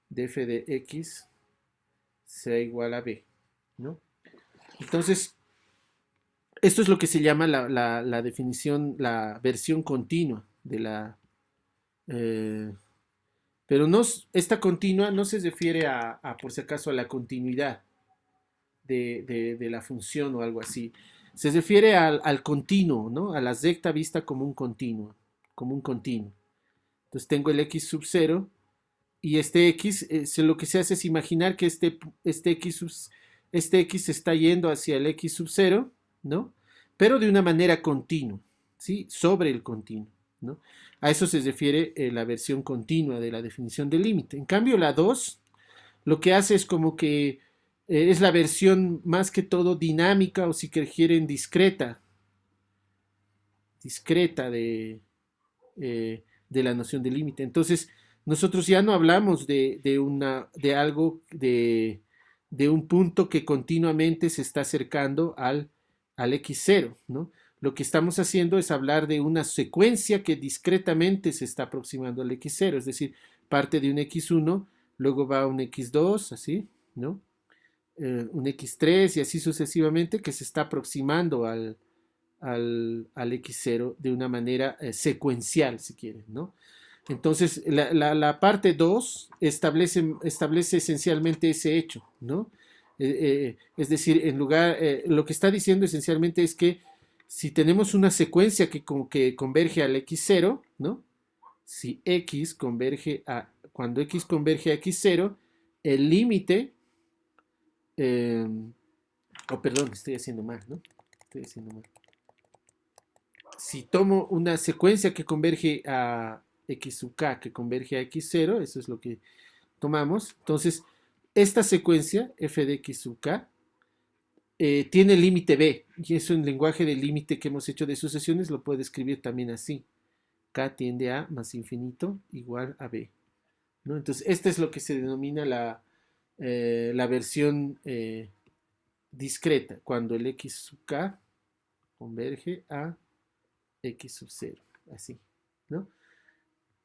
de f de x sea igual a b, ¿no? Entonces, esto es lo que se llama la definición, la versión continua de la... eh, pero no, esta continua no se refiere por si acaso, a la continuidad de la función o algo así. Se refiere al continuo, ¿no? A la recta vista como un continuo, como un continuo. Entonces tengo el x sub 0 y este x, lo que se hace es imaginar que este x está yendo hacia el x sub 0, ¿no? Pero de una manera continua, ¿sí? Sobre el continuo, ¿no? A eso se refiere la versión continua de la definición del límite. En cambio, la 2 lo que hace es como que es la versión más que todo dinámica o si quieren discreta de la noción de límite. Entonces, nosotros ya no hablamos de algo, de un punto que continuamente se está acercando al x0, ¿no? Lo que estamos haciendo es hablar de una secuencia que discretamente se está aproximando al x0, es decir, parte de un x1, luego va a un x2, así, ¿no? Un x3 y así sucesivamente, que se está aproximando al x0 de una manera secuencial, si quieren, ¿no? Entonces, la parte 2 establece esencialmente ese hecho, ¿no? Es decir, lo que está diciendo esencialmente es que si tenemos una secuencia que converge al x0, ¿no? Si x converge cuando x converge a x0, el límite, perdón, estoy haciendo mal, ¿no? Estoy haciendo mal. Si tomo una secuencia que converge a x sub k, que converge a x0, eso es lo que tomamos. Entonces, esta secuencia, f de x sub k, tiene límite b, y eso en lenguaje de límite que hemos hecho de sucesiones lo puedo escribir también así. K tiende a más infinito igual a b, ¿no? Entonces, esta es lo que se denomina la versión discreta, cuando el x sub k converge a x sub 0, así, ¿no?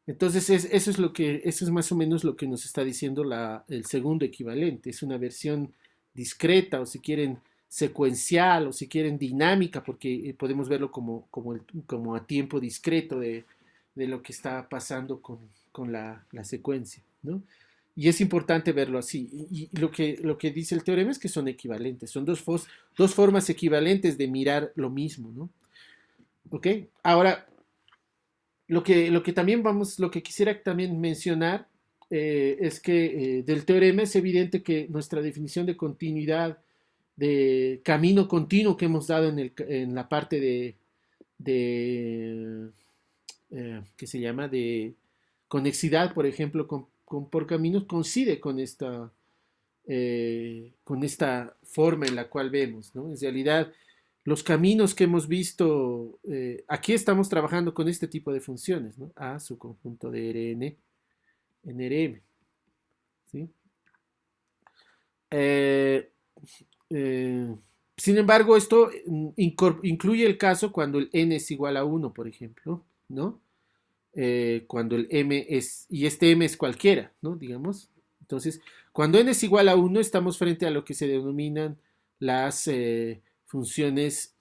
Entonces, eso es más o menos lo que nos está diciendo el segundo equivalente. Es una versión discreta, o si quieren, secuencial, o si quieren, dinámica, porque podemos verlo como a tiempo discreto de lo que está pasando con la secuencia, ¿no? Y es importante verlo así. Y lo que dice el teorema es que son equivalentes, son dos formas equivalentes de mirar lo mismo, ¿no? ¿Ok? Ahora, lo que también lo que quisiera también mencionar es que del teorema es evidente que nuestra definición de continuidad, de camino continuo que hemos dado en la parte de que se llama de conexidad, por ejemplo, por caminos, coincide con esta forma en la cual vemos, ¿no? En realidad, los caminos que hemos visto, aquí estamos trabajando con este tipo de funciones, ¿no? A su conjunto de Rn en Rm, ¿sí? Eh, eh, Sin embargo, esto incluye el caso cuando el n es igual a 1, por ejemplo, ¿no? Cuando el m y este m es cualquiera, ¿no? Digamos. Entonces, cuando n es igual a 1, estamos frente a lo que se denominan las funciones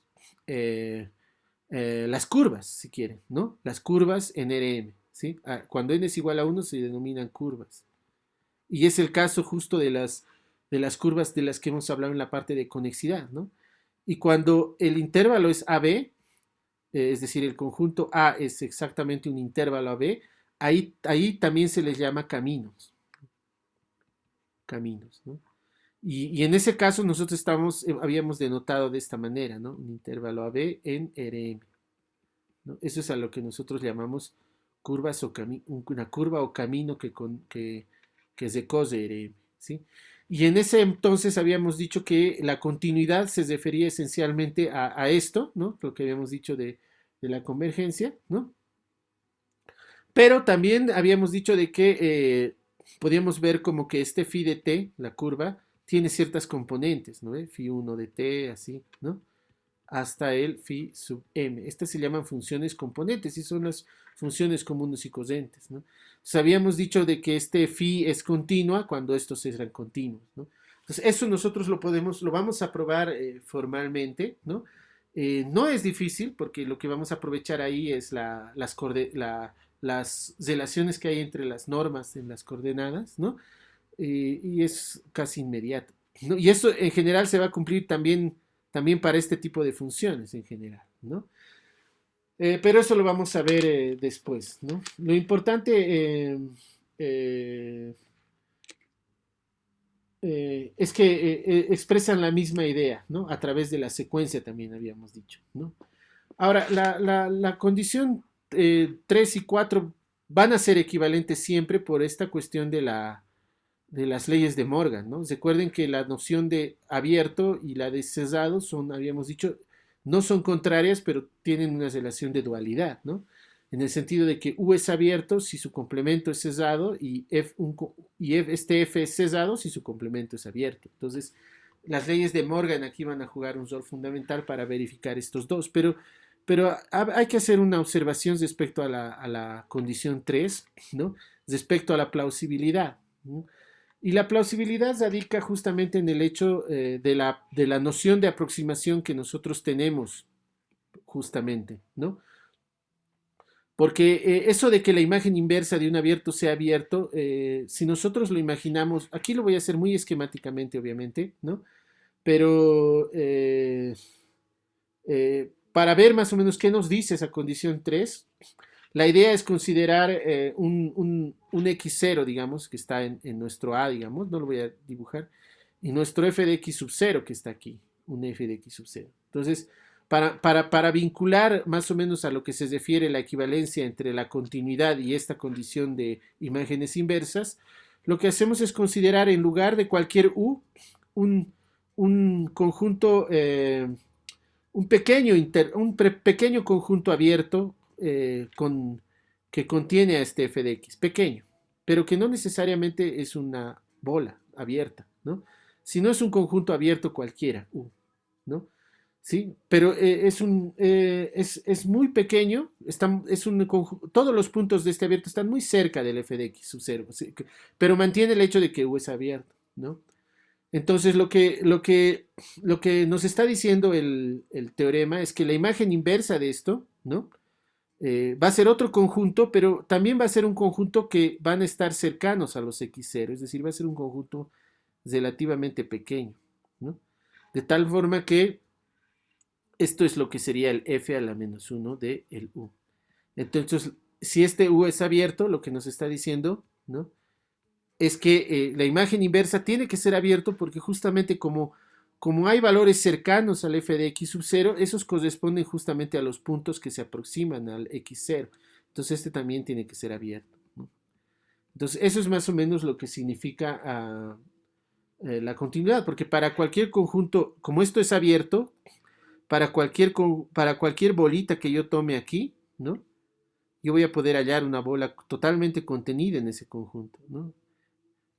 las curvas, si quieren, ¿no? Las curvas en Rm, ¿sí? Cuando n es igual a 1 se denominan curvas. Y es el caso justo de las curvas de las que hemos hablado en la parte de conexidad, ¿no? Y cuando el intervalo es AB, es decir, el conjunto A es exactamente un intervalo AB, ahí también se les llama caminos. Caminos, ¿no? Y en ese caso nosotros habíamos denotado de esta manera, ¿no? Un intervalo AB en Rm, ¿no? Eso es a lo que nosotros llamamos curvas o una curva o camino que es de cos de Rm, ¿sí? Y en ese entonces habíamos dicho que la continuidad se refería esencialmente a esto, ¿no? Lo que habíamos dicho de la convergencia, ¿no? Pero también habíamos dicho de que podíamos ver como que este phi de t, la curva, tiene ciertas componentes, ¿no? Phi 1 de t, así, ¿no? Hasta el phi sub m. Estas se llaman funciones componentes y son las funciones comunes y cosentes, ¿no? Entonces, habíamos dicho de que este phi es continua cuando estos eran continuos, ¿no? Entonces, eso nosotros lo vamos a probar formalmente, ¿no? No es difícil porque lo que vamos a aprovechar ahí es las relaciones que hay entre las normas en las coordenadas, ¿no? Y es casi inmediato, ¿no? Y eso en general se va a cumplir también para este tipo de funciones en general, ¿no? Pero eso lo vamos a ver después, ¿no? Lo importante eh, es que expresan la misma idea, ¿no? A través de la secuencia también habíamos dicho, ¿no? Ahora, la condición 3 y 4 van a ser equivalentes siempre por esta cuestión de las leyes de Morgan, ¿no? Recuerden que la noción de abierto y la de cerrado son, habíamos dicho, no son contrarias, pero tienen una relación de dualidad, ¿no? En el sentido de que U es abierto si su complemento es cerrado y este F es cerrado si su complemento es abierto. Entonces, las leyes de Morgan aquí van a jugar un rol fundamental para verificar estos dos, pero hay que hacer una observación respecto a la condición 3, ¿no? Respecto a la plausibilidad, ¿no? Y la plausibilidad radica justamente en el hecho de la noción de aproximación que nosotros tenemos, justamente, ¿no? Porque eso de que la imagen inversa de un abierto sea abierto, si nosotros lo imaginamos, aquí lo voy a hacer muy esquemáticamente, obviamente, ¿no? Pero para ver más o menos qué nos dice esa condición 3, la idea es considerar un x0, digamos, que está en nuestro A, digamos, no lo voy a dibujar, y nuestro f de x sub 0 que está aquí, un f de x sub 0. Entonces, para vincular más o menos a lo que se refiere la equivalencia entre la continuidad y esta condición de imágenes inversas, lo que hacemos es considerar en lugar de cualquier u un conjunto, pequeño conjunto abierto que contiene a este f de x, pequeño, pero que no necesariamente es una bola abierta, ¿no? Sino es un conjunto abierto cualquiera, u, ¿no? ¿Sí? Pero es muy pequeño, todos los puntos de este abierto están muy cerca del f de x sub 0, ¿sí? Pero mantiene el hecho de que u es abierto, ¿no? Entonces, lo que nos está diciendo el teorema es que la imagen inversa de esto, ¿no? Va a ser otro conjunto, pero también va a ser un conjunto que van a estar cercanos a los x0, es decir, va a ser un conjunto relativamente pequeño, ¿no? De tal forma que esto es lo que sería el f a la menos 1 de el u. Entonces, si este u es abierto, lo que nos está diciendo, ¿no? Es que la imagen inversa tiene que ser abierto porque justamente como hay valores cercanos al f de x sub 0, esos corresponden justamente a los puntos que se aproximan al x0. Entonces este también tiene que ser abierto, ¿no? Entonces eso es más o menos lo que significa la continuidad, porque para cualquier conjunto, como esto es abierto, para cualquier bolita que yo tome aquí, ¿no? Yo voy a poder hallar una bola totalmente contenida en ese conjunto, ¿no?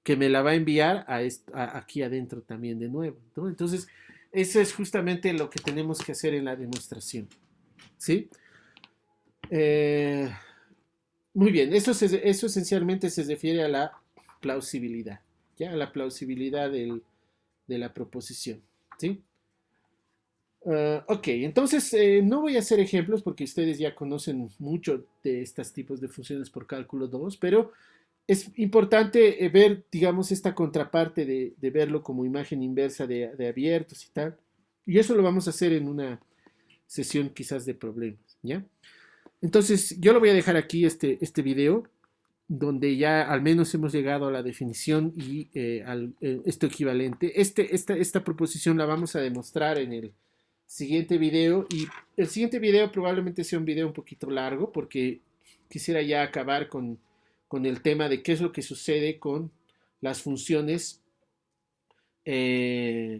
Que me la va a enviar aquí adentro también de nuevo, ¿no? Entonces, eso es justamente lo que tenemos que hacer en la demostración, ¿sí? Eh, muy bien, eso esencialmente se refiere a la plausibilidad, ¿ya? A la plausibilidad de la proposición, ¿sí? Ok, entonces no voy a hacer ejemplos porque ustedes ya conocen mucho de estos tipos de funciones por cálculo 2, pero es importante ver, digamos, esta contraparte de verlo como imagen inversa de abiertos y tal. Y eso lo vamos a hacer en una sesión quizás de problemas, ¿ya? Entonces, yo lo voy a dejar aquí, este video, donde ya al menos hemos llegado a la definición y esto equivalente. Esta proposición la vamos a demostrar en el siguiente video y el siguiente video probablemente sea un video un poquito largo porque quisiera ya acabar con el tema de qué es lo que sucede con las funciones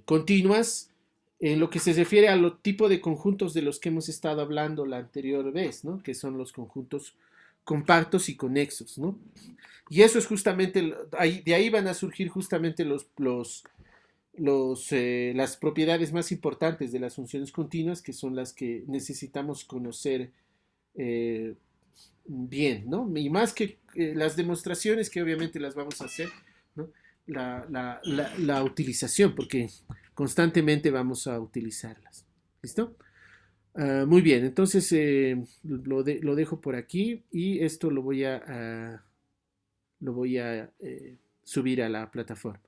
continuas en lo que se refiere a lo tipo de conjuntos de los que hemos estado hablando la anterior vez, ¿no? Que son los conjuntos compactos y conexos, ¿no? Y eso es justamente, de ahí van a surgir justamente las propiedades más importantes de las funciones continuas, que son las que necesitamos conocer eh, bien, ¿no? Y más que las demostraciones, que obviamente las vamos a hacer, ¿no? La utilización, porque constantemente vamos a utilizarlas. ¿Listo? Muy bien, entonces lo dejo por aquí y esto lo voy a subir a la plataforma.